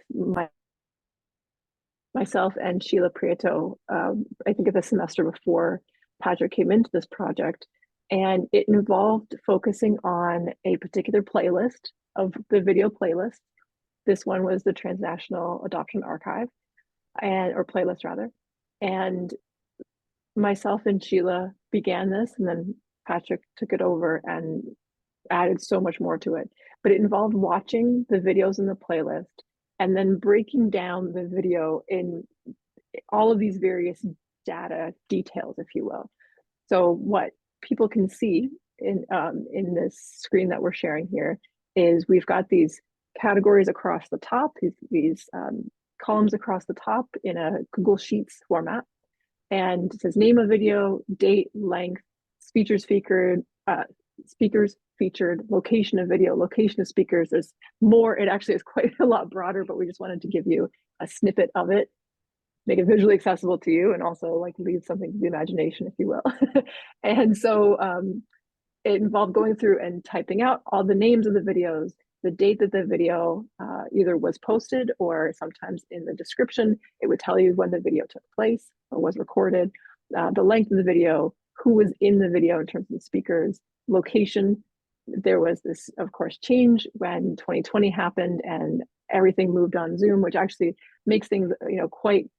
myself and Sheila Prieto, I think the semester before Patrick came into this project. And it involved focusing on a particular playlist of the video playlist. This one was the Transnational Adoption Archive, or playlist rather. And myself and Sheila began this, and then Patrick took it over and added so much more to it. But it involved watching the videos in the playlist and then breaking down the video in all of these various data details, if you will. So what people can see in this screen that we're sharing here is we've got these categories across the top, these columns across the top in a Google Sheets format. And it says name of video, date, length, speakers featured, location of video, location of speakers. There's more. It actually is quite a lot broader, but we just wanted to give you a snippet of it, make it visually accessible to you, and also like leave something to the imagination, if you will. And so it involved going through and typing out all the names of the videos, the date that the video either was posted, or sometimes in the description, it would tell you when the video took place or was recorded, the length of the video, who was in the video in terms of the speakers, location. There was this, of course, change when 2020 happened and everything moved on Zoom, which actually makes things, quite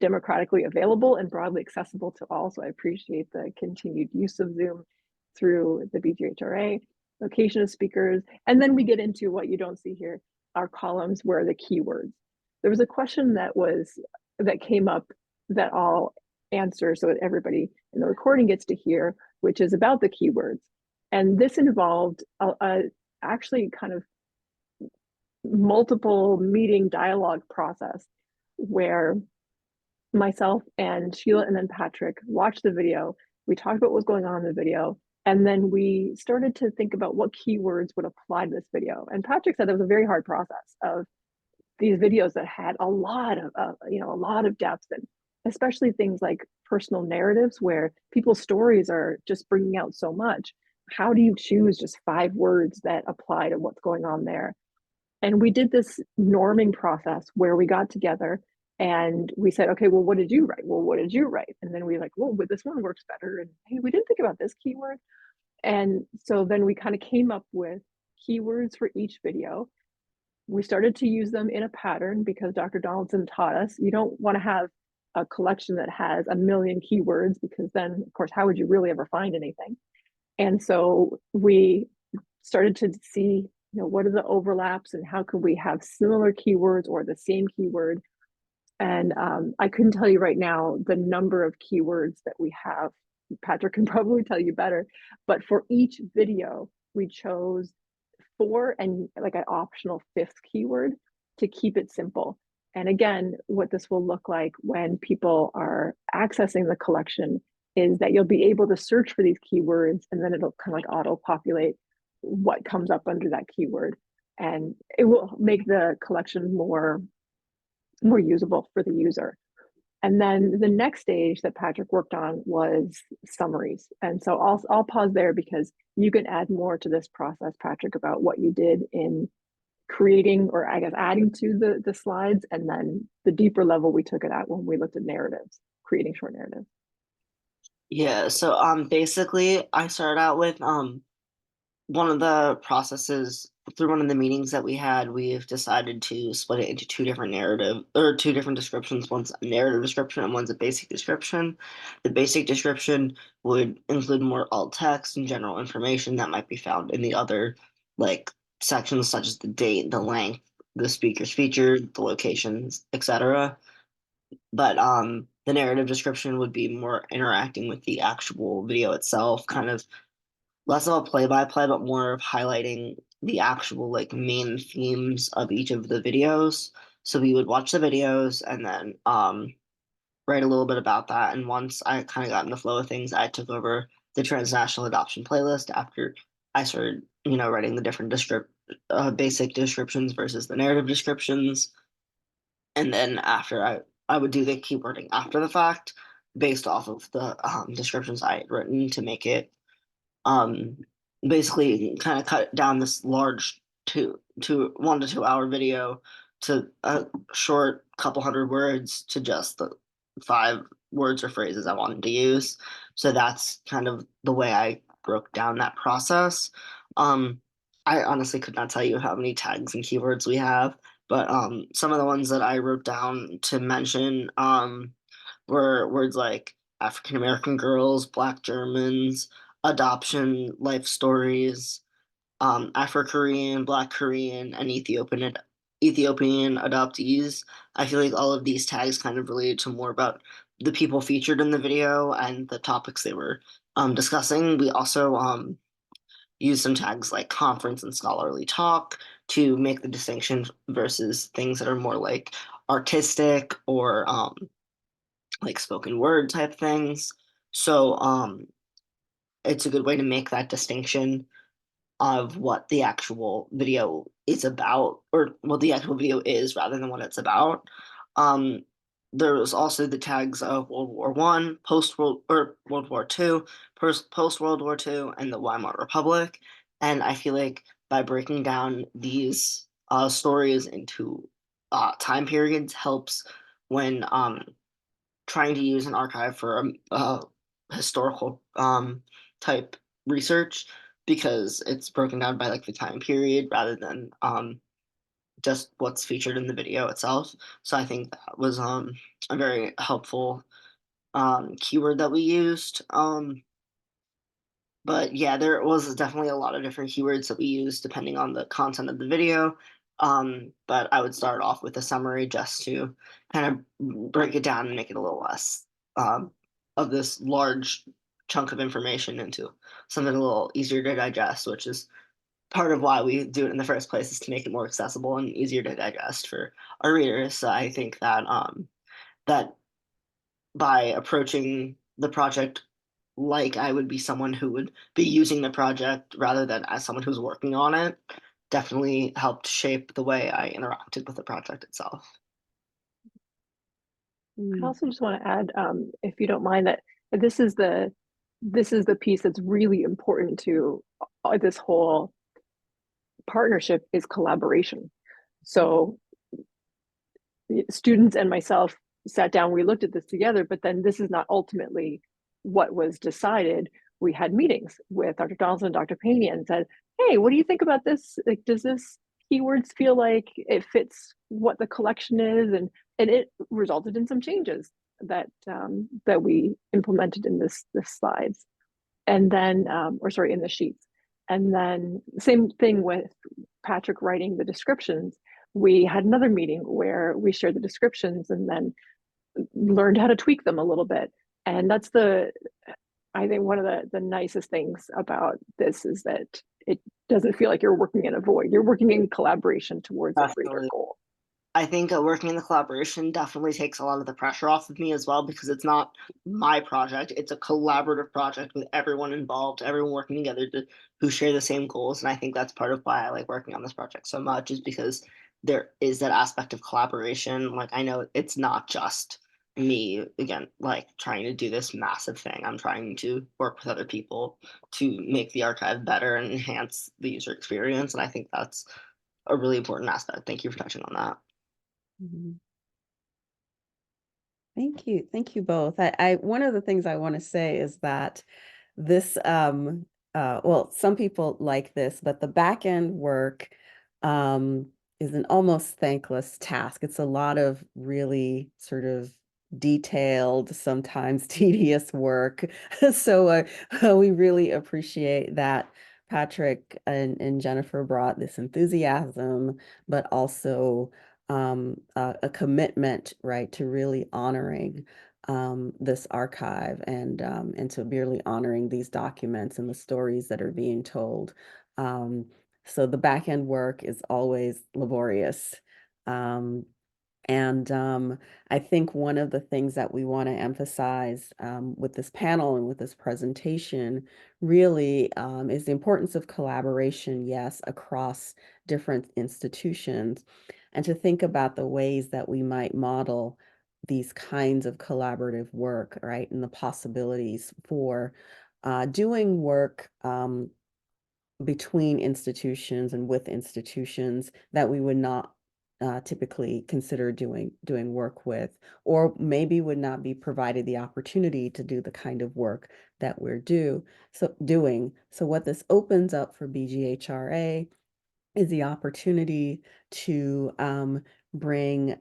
democratically available and broadly accessible to all. So I appreciate the continued use of Zoom through the BGHRA, location of speakers. And then we get into what you don't see here, our columns where the keywords. There was a question that came up that I'll answer so that everybody in the recording gets to hear, which is about the keywords. And this involved actually kind of multiple meeting dialogue process where myself and Sheila and then Patrick watched the video. We talked about what was going on in the video. And then we started to think about what keywords would apply to this video. And Patrick said it was a very hard process of these videos that had a lot of depth, and especially things like personal narratives where people's stories are just bringing out so much. How do you choose just 5 words that apply to what's going on there? And we did this norming process where we got together and we said, okay, well, what did you write? Well, what did you write? And then we like, well, this one works better. And hey, we didn't think about this keyword. And so then we kind of came up with keywords for each video. We started to use them in a pattern because Dr. Donaldson taught us you don't want to have a collection that has a million keywords, because then, of course, how would you really ever find anything? And so we started to see, what are the overlaps and how can we have similar keywords or the same keyword? And I couldn't tell you right now the number of keywords that we have. Patrick can probably tell you better, but for each video, we chose 4 and like an optional 5th keyword to keep it simple. And again, what this will look like when people are accessing the collection is that you'll be able to search for these keywords, and then it'll kind of like auto-populate what comes up under that keyword. And it will make the collection more usable for the user. And then the next stage that Patrick worked on was summaries. And so I'll pause there because you can add more to this process, Patrick, about what you did in creating, or I guess adding to the slides, and then the deeper level we took it at when we looked at narratives, creating short narratives. Yeah, so basically I started out with one of the processes through one of the meetings that we had. We've decided to split it into 2 different descriptions. One's a narrative description and one's a basic description. The basic description would include more alt text and general information that might be found in the other like sections, such as the date, the length, the speakers featured, the locations, etc. But the narrative description would be more interacting with the actual video itself, kind of less of a play-by-play, but more of highlighting the actual like main themes of each of the videos. So we would watch the videos and then write a little bit about that. And once I kind of got in the flow of things, I took over the transnational adoption playlist after I started writing the different basic descriptions versus the narrative descriptions. And then after I would do the keywording after the fact based off of the descriptions I had written to make it um basically kind of cut down this large 1 to 2 hour video to a short couple hundred words to just the 5 words or phrases I wanted to use. So that's kind of the way I broke down that process. um I honestly could not tell you how many tags and keywords we have, but some of the ones that I wrote down to mention were words like African American girls, Black Germans, adoption, life stories, Afro-Korean, Black Korean, and Ethiopian adoptees. I feel like all of these tags kind of related to more about the people featured in the video and the topics they were discussing. We also use some tags like conference and scholarly talk to make the distinction versus things that are more like artistic or like spoken word type things. So it's a good way to make that distinction of what the actual video is about, or what the actual video is rather than what it's about. Um, there was also the tags of World War I, World War II, post World War II, and the Weimar Republic. And I feel like by breaking down these stories into time periods helps when trying to use an archive for historical type research, because it's broken down by like the time period rather than just what's featured in the video itself. So I think that was a very helpful keyword that we used. But yeah, there was definitely a lot of different keywords that we used depending on the content of the video. But I would start off with a summary just to kind of break it down and make it a little less of this large chunk of information into something a little easier to digest, which is part of why we do it in the first place, is to make it more accessible and easier to digest for our readers. So I think that that by approaching the project like I would be someone who would be using the project rather than as someone who's working on it, definitely helped shape the way I interacted with the project itself. I also just want to add, if you don't mind, that this is the piece that's really important to this whole partnership is collaboration. So students and myself sat down, we looked at this together, but then this is not ultimately what was decided. We had meetings with Dr. Donaldson and Dr. Payne and said, hey, what do you think about this? Like, does this keywords feel like it fits what the collection is? And it resulted in some changes that that we implemented in this slides. And then, or sorry, in the sheets. And then same thing with Patrick writing the descriptions. We had another meeting where we shared the descriptions and then learned how to tweak them a little bit. And that's I think one of the nicest things about this is that it doesn't feel like you're working in a void. You're working in collaboration towards a greater goal. I think working in the collaboration definitely takes a lot of the pressure off of me as well, because it's not my project. It's a collaborative project with everyone involved, everyone working together who share the same goals. And I think that's part of why I like working on this project so much, is because there is that aspect of collaboration. Like, I know it's not just me, again, like trying to do this massive thing. I'm trying to work with other people to make the archive better and enhance the user experience. And I think that's a really important aspect. Thank you for touching on that. Mhm. Thank you both. I one of the things I want to say is that this well, some people like this, but the back end work is an almost thankless task. It's a lot of really sort of detailed, sometimes tedious work. So we really appreciate that Patrick and Jennifer brought this enthusiasm, but also a commitment, right, to really honoring this archive and to really honoring these documents and the stories that are being told. So the back end work is always laborious. Um, And I think one of the things that we want to emphasize with this panel and with this presentation really is the importance of collaboration, yes, across different institutions, and to think about the ways that we might model these kinds of collaborative work, right, and the possibilities for doing work between institutions and with institutions that we would not typically consider doing work with, or maybe would not be provided the opportunity to do the kind of work that we're doing. So what this opens up for BGHRA is the opportunity to bring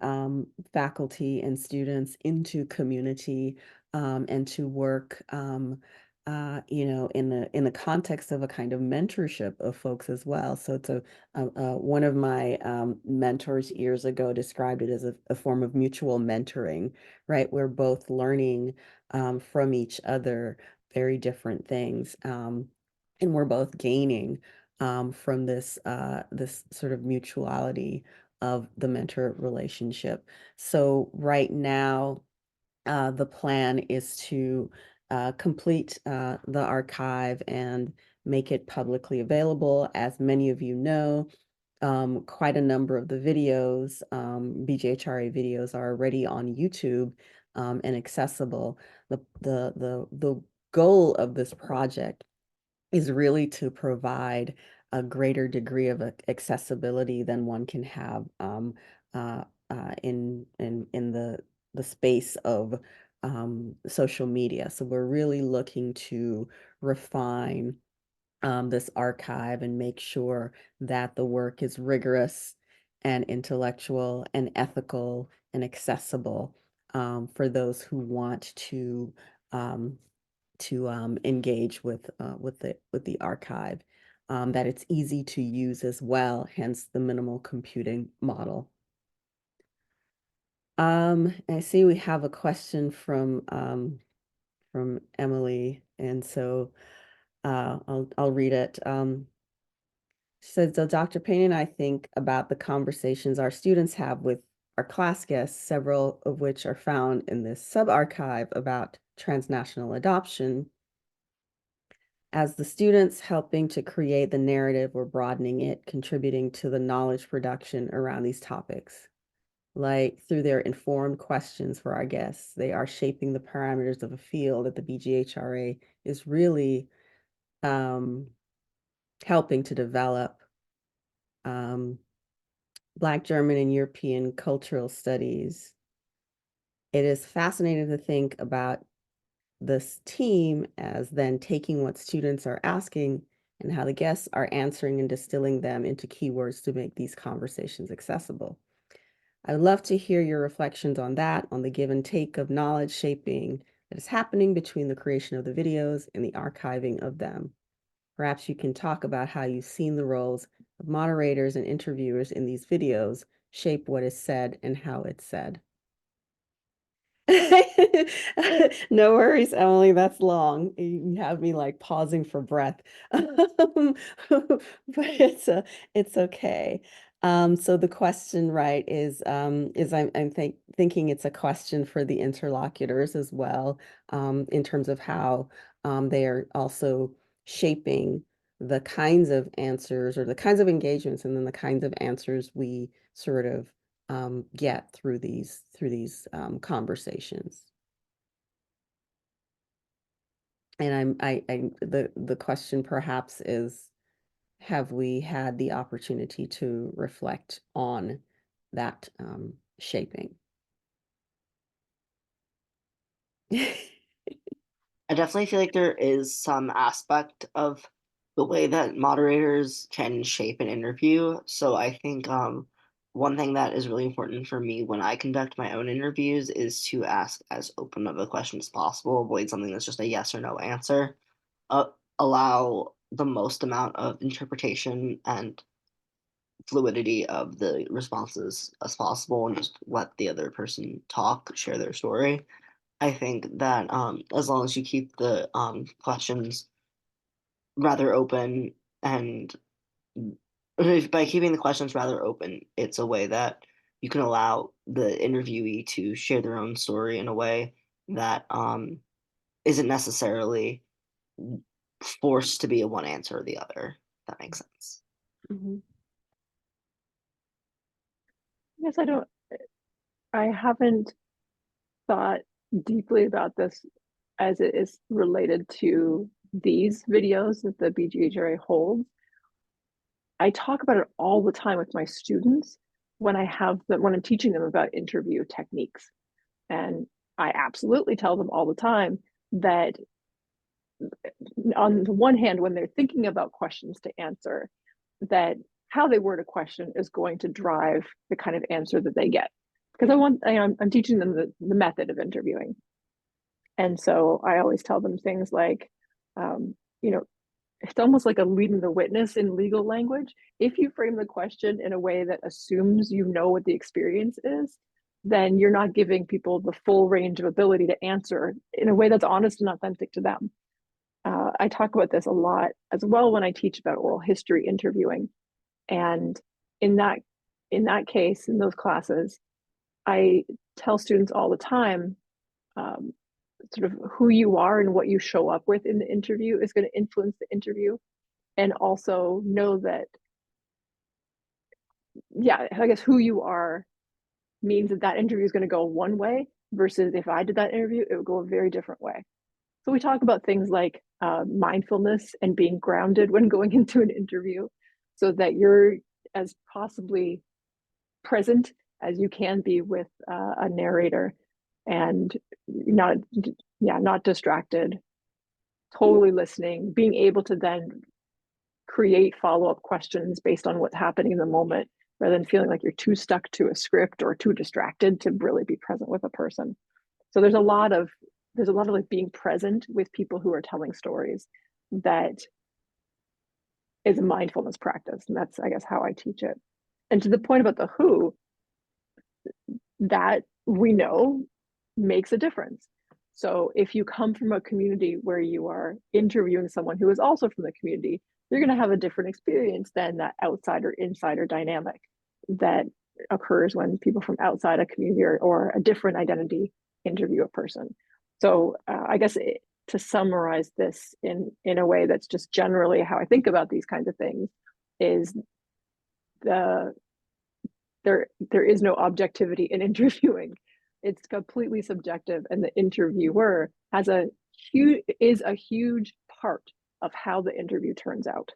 faculty and students into community and to work in the context of a kind of mentorship of folks as well. So it's one of my mentors years ago described it as a form of mutual mentoring, right? We're both learning from each other very different things, and we're both gaining from this sort of mutuality of the mentor relationship. So right now, the plan is to complete the archive and make it publicly available. As many of you know, quite a number of the videos, BGHRA videos, are already on YouTube and accessible. The goal of this project is really to provide a greater degree of accessibility than one can have in the space of social media. So we're really looking to refine this archive and make sure that the work is rigorous and intellectual and ethical and accessible for those who want um, to engage with the archive, that it's easy to use as well, hence the minimal computing model. I see we have a question from Emily, and so I'll read it. She says, so Dr. Payne and I think about the conversations our students have with our class guests, several of which are found in this sub-archive about transnational adoption. As the students helping to create the narrative or broadening it, contributing to the knowledge production around these topics. Like through their informed questions for our guests, they are shaping the parameters of a field that the BGHRA is really helping to develop. Black, German, and European cultural studies. It is fascinating to think about this team as then taking what students are asking and how the guests are answering and distilling them into keywords to make these conversations accessible. I would love to hear your reflections on that, on the give and take of knowledge shaping that is happening between the creation of the videos and the archiving of them. Perhaps you can talk about how you've seen the roles of moderators and interviewers in these videos shape what is said and how it's said. No worries, Emily, that's long. You have me like pausing for breath. But it's okay. So the question, right, is I'm thinking it's a question for the interlocutors as well, in terms of how they are also shaping the kinds of answers or the kinds of engagements and then the kinds of answers we sort of get through these conversations. And the question perhaps is, have we had the opportunity to reflect on that shaping? I definitely feel like there is some aspect of the way that moderators can shape an interview. So I think one thing that is really important for me when I conduct my own interviews is to ask as open of a question as possible, avoid something that's just a yes or no answer, allow the most amount of interpretation and fluidity of the responses as possible, and just let the other person talk, share their story. I think that as long as you keep the questions rather open, and by keeping the questions rather open, it's a way that you can allow the interviewee to share their own story in a way that isn't necessarily forced to be a one answer or the other. If that makes sense. Mm-hmm. Yes, I haven't thought deeply about this as it is related to these videos that the BGHRA holds. I talk about it all the time with my students when when I'm teaching them about interview techniques. And I absolutely tell them all the time that on the one hand, when they're thinking about questions to answer, that how they word a question is going to drive the kind of answer that they get. Because I'm teaching them the method of interviewing. And so I always tell them things like, you know, it's almost like a leading the witness in legal language. If you frame the question in a way that assumes you know what the experience is, then you're not giving people the full range of ability to answer in a way that's honest and authentic to them. I talk about this a lot as well when I teach about oral history interviewing. And in that case, in those classes, I tell students all the time, sort of who you are and what you show up with in the interview is going to influence the interview. And also know that, yeah, I guess who you are means that interview is going to go one way versus if I did that interview, it would go a very different way. So we talk about things like mindfulness and being grounded when going into an interview so that you're as possibly present as you can be with a narrator and not distracted, totally listening, being able to then create follow-up questions based on what's happening in the moment rather than feeling like you're too stuck to a script or too distracted to really be present with a person. So there's a lot of like being present with people who are telling stories that is a mindfulness practice. And that's, I guess, how I teach it. And to the point about the who, that we know makes a difference. So if you come from a community where you are interviewing someone who is also from the community, you're going to have a different experience than that outsider insider dynamic that occurs when people from outside a community or a different identity interview a person. So I guess to summarize this in a way that's just generally how I think about these kinds of things is there is no objectivity in interviewing. It's completely subjective, and the interviewer is a huge part of how the interview turns out.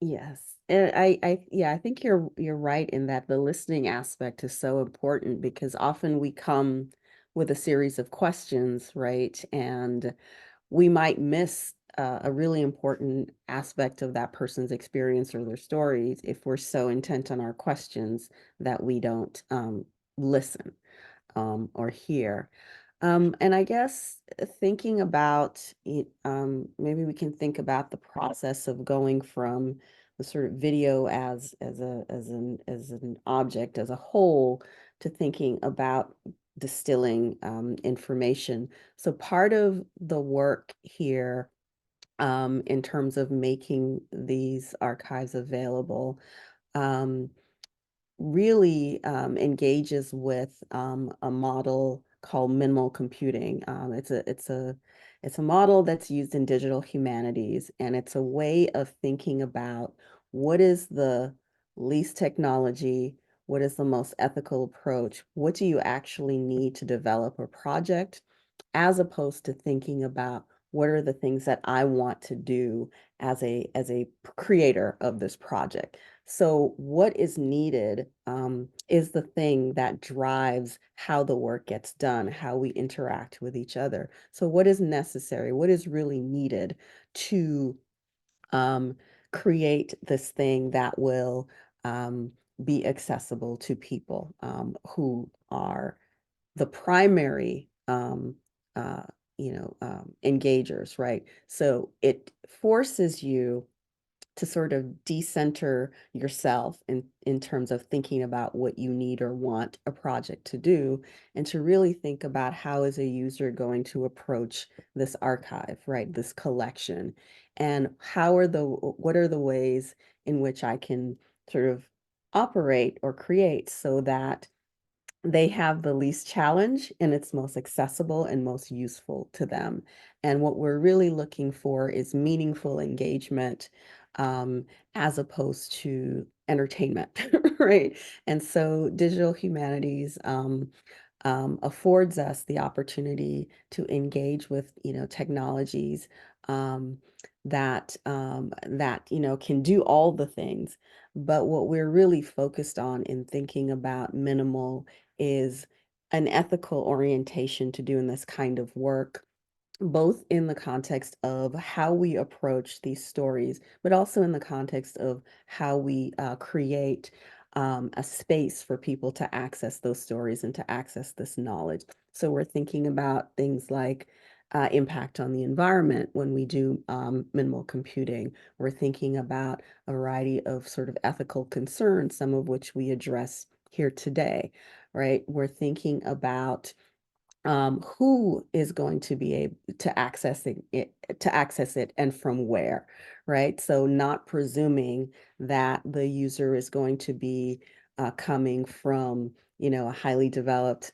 Yes. And I think you're right in that the listening aspect is so important because often we come with a series of questions, right? And we might miss a really important aspect of that person's experience or their stories if we're so intent on our questions that we don't listen or hear. And I guess thinking about it, maybe we can think about the process of going from the sort of video as an object as a whole to thinking about distilling information. So part of the work here in terms of making these archives available um, really engages with a model called minimal computing. It's a model that's used in digital humanities, and it's a way of thinking about what is the least technology, what is the most ethical approach, what do you actually need to develop a project, as opposed to thinking about what are the things that I want to do as a creator of this project. So what is needed is the thing that drives how the work gets done, how we interact with each other. So what is necessary? What is really needed to um, create this thing that will be accessible to people who are the primary engagers, right? So it forces you to sort of decenter yourself in terms of thinking about what you need or want a project to do, and to really think about how is a user going to approach this archive, right? This collection, and what are the ways in which I can sort of operate or create so that they have the least challenge and it's most accessible and most useful to them. And what we're really looking for is meaningful engagement, um, as opposed to entertainment, right? And so digital humanities affords us the opportunity to engage with, technologies um, that can do all the things. But what we're really focused on in thinking about minimal is an ethical orientation to doing this kind of work, both in the context of how we approach these stories, but also in the context of how we create a space for people to access those stories and to access this knowledge. So we're thinking about things like impact on the environment when we do minimal computing. We're thinking about a variety of sort of ethical concerns, some of which we address here today, right? We're thinking about who is going to be able to access it and from where, right? So not presuming that the user is going to be coming from, a highly developed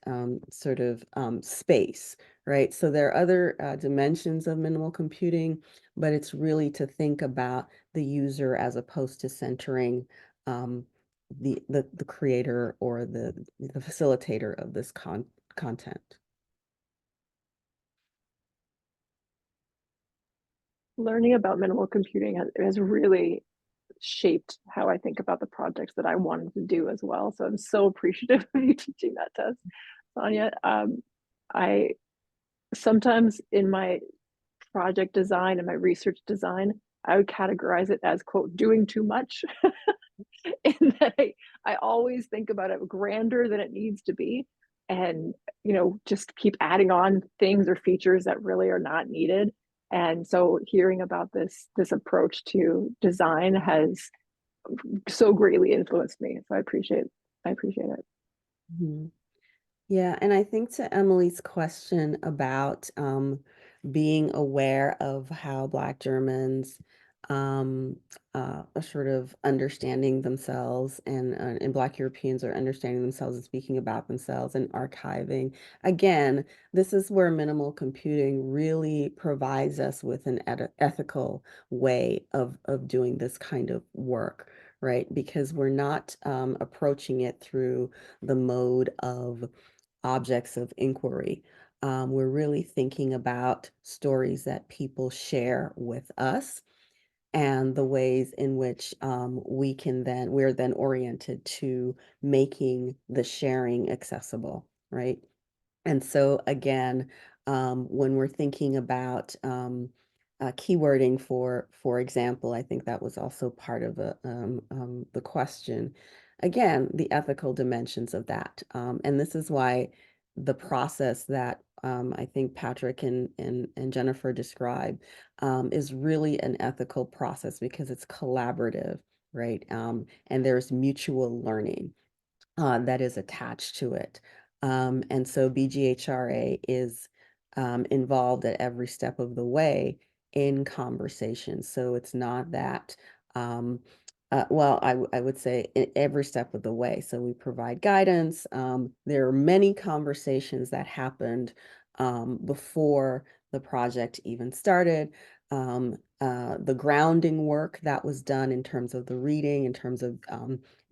sort of space, right? So there are other dimensions of minimal computing, but it's really to think about the user as opposed to centering um, the creator or the facilitator of this content. Learning about minimal computing has really shaped how I think about the projects that I wanted to do as well. So I'm so appreciative of you teaching that to us, Sonya. I sometimes in my project design and my research design, I would categorize it as, quote, doing too much. In that I always think about it grander than it needs to be, and just keep adding on things or features that really are not needed. And so hearing about this approach to design has so greatly influenced me. So I appreciate it. Mhm. Yeah, and I think to Emily's question about being aware of how Black Germans are sort of understanding themselves, and Black Europeans are understanding themselves and speaking about themselves and archiving. Again, this is where minimal computing really provides us with an ethical way of doing this kind of work, right? Because we're not approaching it through the mode of objects of inquiry. We're really thinking about stories that people share with us and the ways in which we're then oriented to making the sharing accessible, right? And so again, when we're thinking about keywording, for example, I think that was also part of the question. Again, the ethical dimensions of that, and this is why the process that I think Patrick and Jennifer described is really an ethical process because it's collaborative, right? And there's mutual learning that is attached to it. And so BGHRA is involved at every step of the way in conversation. So it's not that, well, I would say every step of the way. So we provide guidance. There are many conversations that happened before the project even started. The grounding work that was done in terms of the reading, in terms of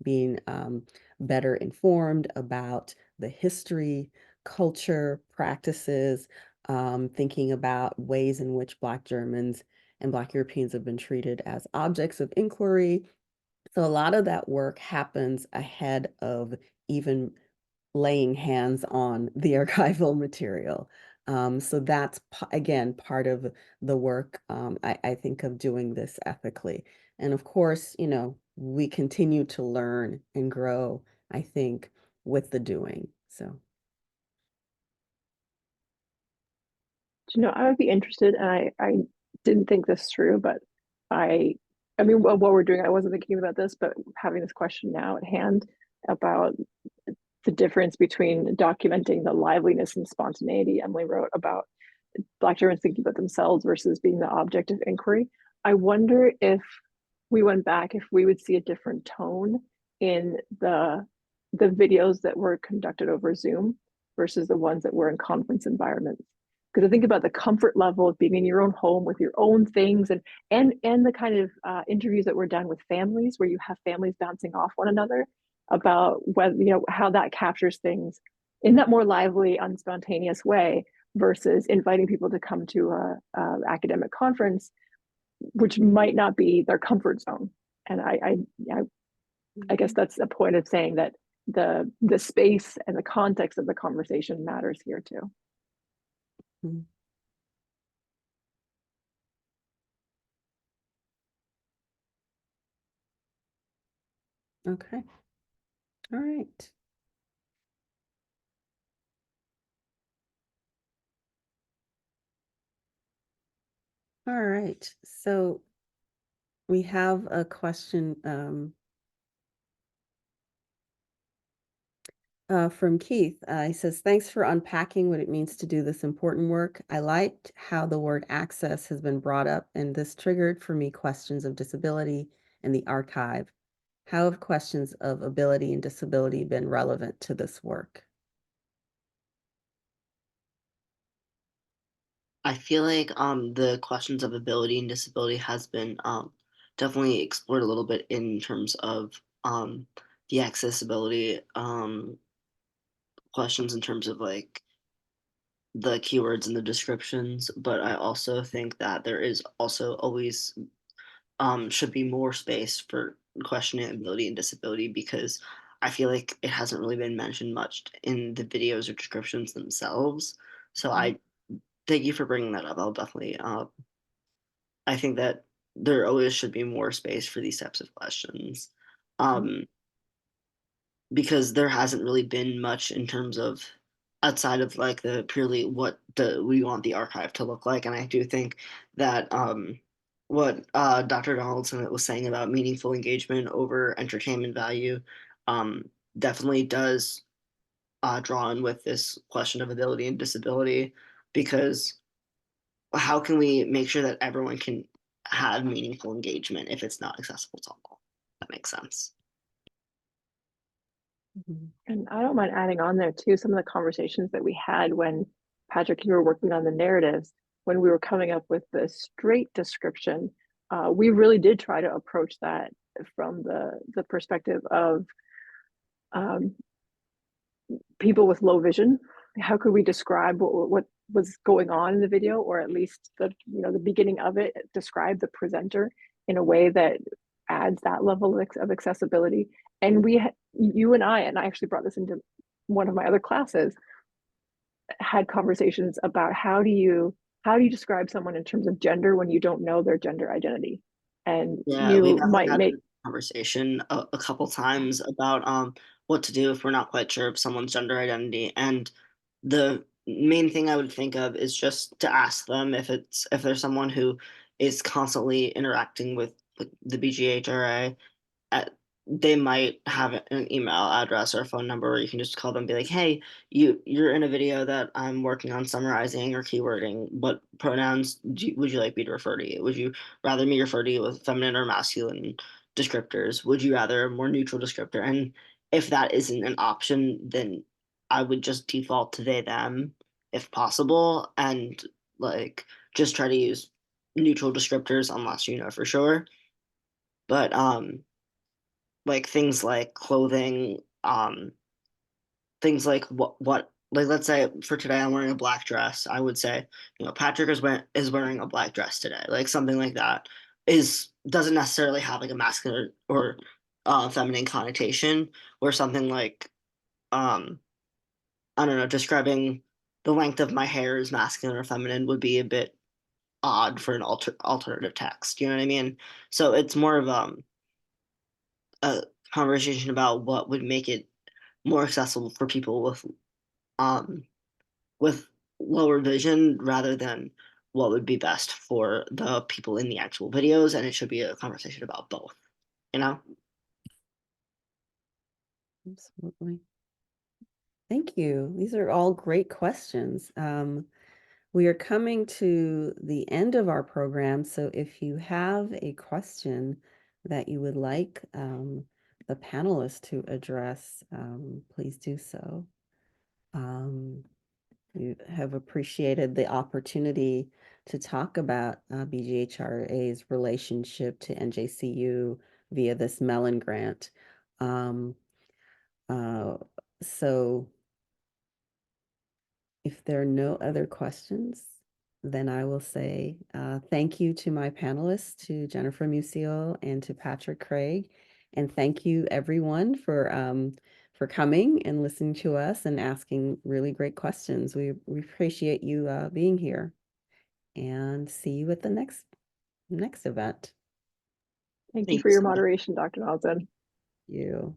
being better informed about the history, culture, practices, thinking about ways in which Black Germans and Black Europeans have been treated as objects of inquiry. So a lot of that work happens ahead of even laying hands on the archival material. So that's, again, part of the work, I think, of doing this ethically. And of course, we continue to learn and grow, I think, with the doing. So, I would be interested, and I didn't think this through, but I I mean, what we're doing, I wasn't thinking about this, but having this question now at hand about the difference between documenting the liveliness and spontaneity Emily wrote about Black Germans thinking about themselves versus being the object of inquiry. I wonder if we went back, if we would see a different tone in the videos that were conducted over Zoom versus the ones that were in conference environments. Because I think about the comfort level of being in your own home with your own things, and the kind of interviews that were done with families, where you have families bouncing off one another about whether, you know, how that captures things in that more lively, unspontaneous way versus inviting people to come to a academic conference, which might not be their comfort zone. And I guess that's a point of saying that the space and the context of the conversation matters here too. Mhm. Okay. All right. All right. So we have a question from Keith. He says, thanks for unpacking what it means to do this important work. I liked how the word access has been brought up, and this triggered for me questions of disability in the archive. How have questions of ability and disability been relevant to this work? I feel like the questions of ability and disability has been definitely explored a little bit in terms of the accessibility questions in terms of like the keywords and the descriptions, but I also think that there is also always should be more space for questioning ability and disability, because I feel like it hasn't really been mentioned much in the videos or descriptions themselves. So I thank you for bringing that up. I'll definitely I think that there always should be more space for these types of questions. Um, because there hasn't really been much in terms of outside of like the purely what do we want the archive to look like. And I do think that what Dr. Donaldson was saying about meaningful engagement over entertainment value definitely does draw in with this question of ability and disability, because how can we make sure that everyone can have meaningful engagement if it's not accessible to all? That makes sense. Mhm. And I don't mind adding on there too, some of the conversations that we had when Patrick, you were working on the narratives, when we were coming up with the straight description, we really did try to approach that from the perspective of um, people with low vision. How could we describe what was going on in the video, or at least the beginning of it, describe the presenter in a way that adds that level of accessibility. And you and I actually brought this into one of my other classes, had conversations about how do you describe someone in terms of gender when you don't know their gender identity, and Yeah, we've you definitely might had make this conversation a couple times about what to do if we're not quite sure of someone's gender identity. And the main thing I would think of is just to ask them if there's someone who is constantly interacting with like, the BGHRA, at, they might have an email address or a phone number where you can just call them and be like, hey, you're in a video that I'm working on summarizing or keywording. What pronouns would you like me to refer to you? Would you rather me refer to you with feminine or masculine descriptors? Would you rather a more neutral descriptor? And if that isn't an option, then I would just default to they them if possible, and like just try to use neutral descriptors unless you know for sure. But like things like clothing, things like what like let's say for today I'm wearing a black dress. I would say, Patrick is wearing a black dress today. Like something like that is doesn't necessarily have like a masculine or feminine connotation, or something like um I don't know, describing the length of my hair as masculine or feminine would be a bit odd for an alternative text. You know what I mean? So it's more of a conversation about what would make it more accessible for people um with lower vision, rather than what would be best for the people in the actual videos, and it should be a conversation about both, you know? Absolutely. Thank you. These are all great questions. We are coming to the end of our program, so if you have a question that you would like the panelists to address, please do so. We have appreciated the opportunity to talk about BGHRA's relationship to NJCU via this Mellon grant. Um, so if there are no other questions, then I will say thank you to my panelists, to Jennifer Musiał and to Patrick Craig. And thank you everyone for coming and listening to us and asking really great questions. We appreciate you being here, and see you at the next event. Thank you Thank for you your so much. moderation, Dr. Donaldson. You.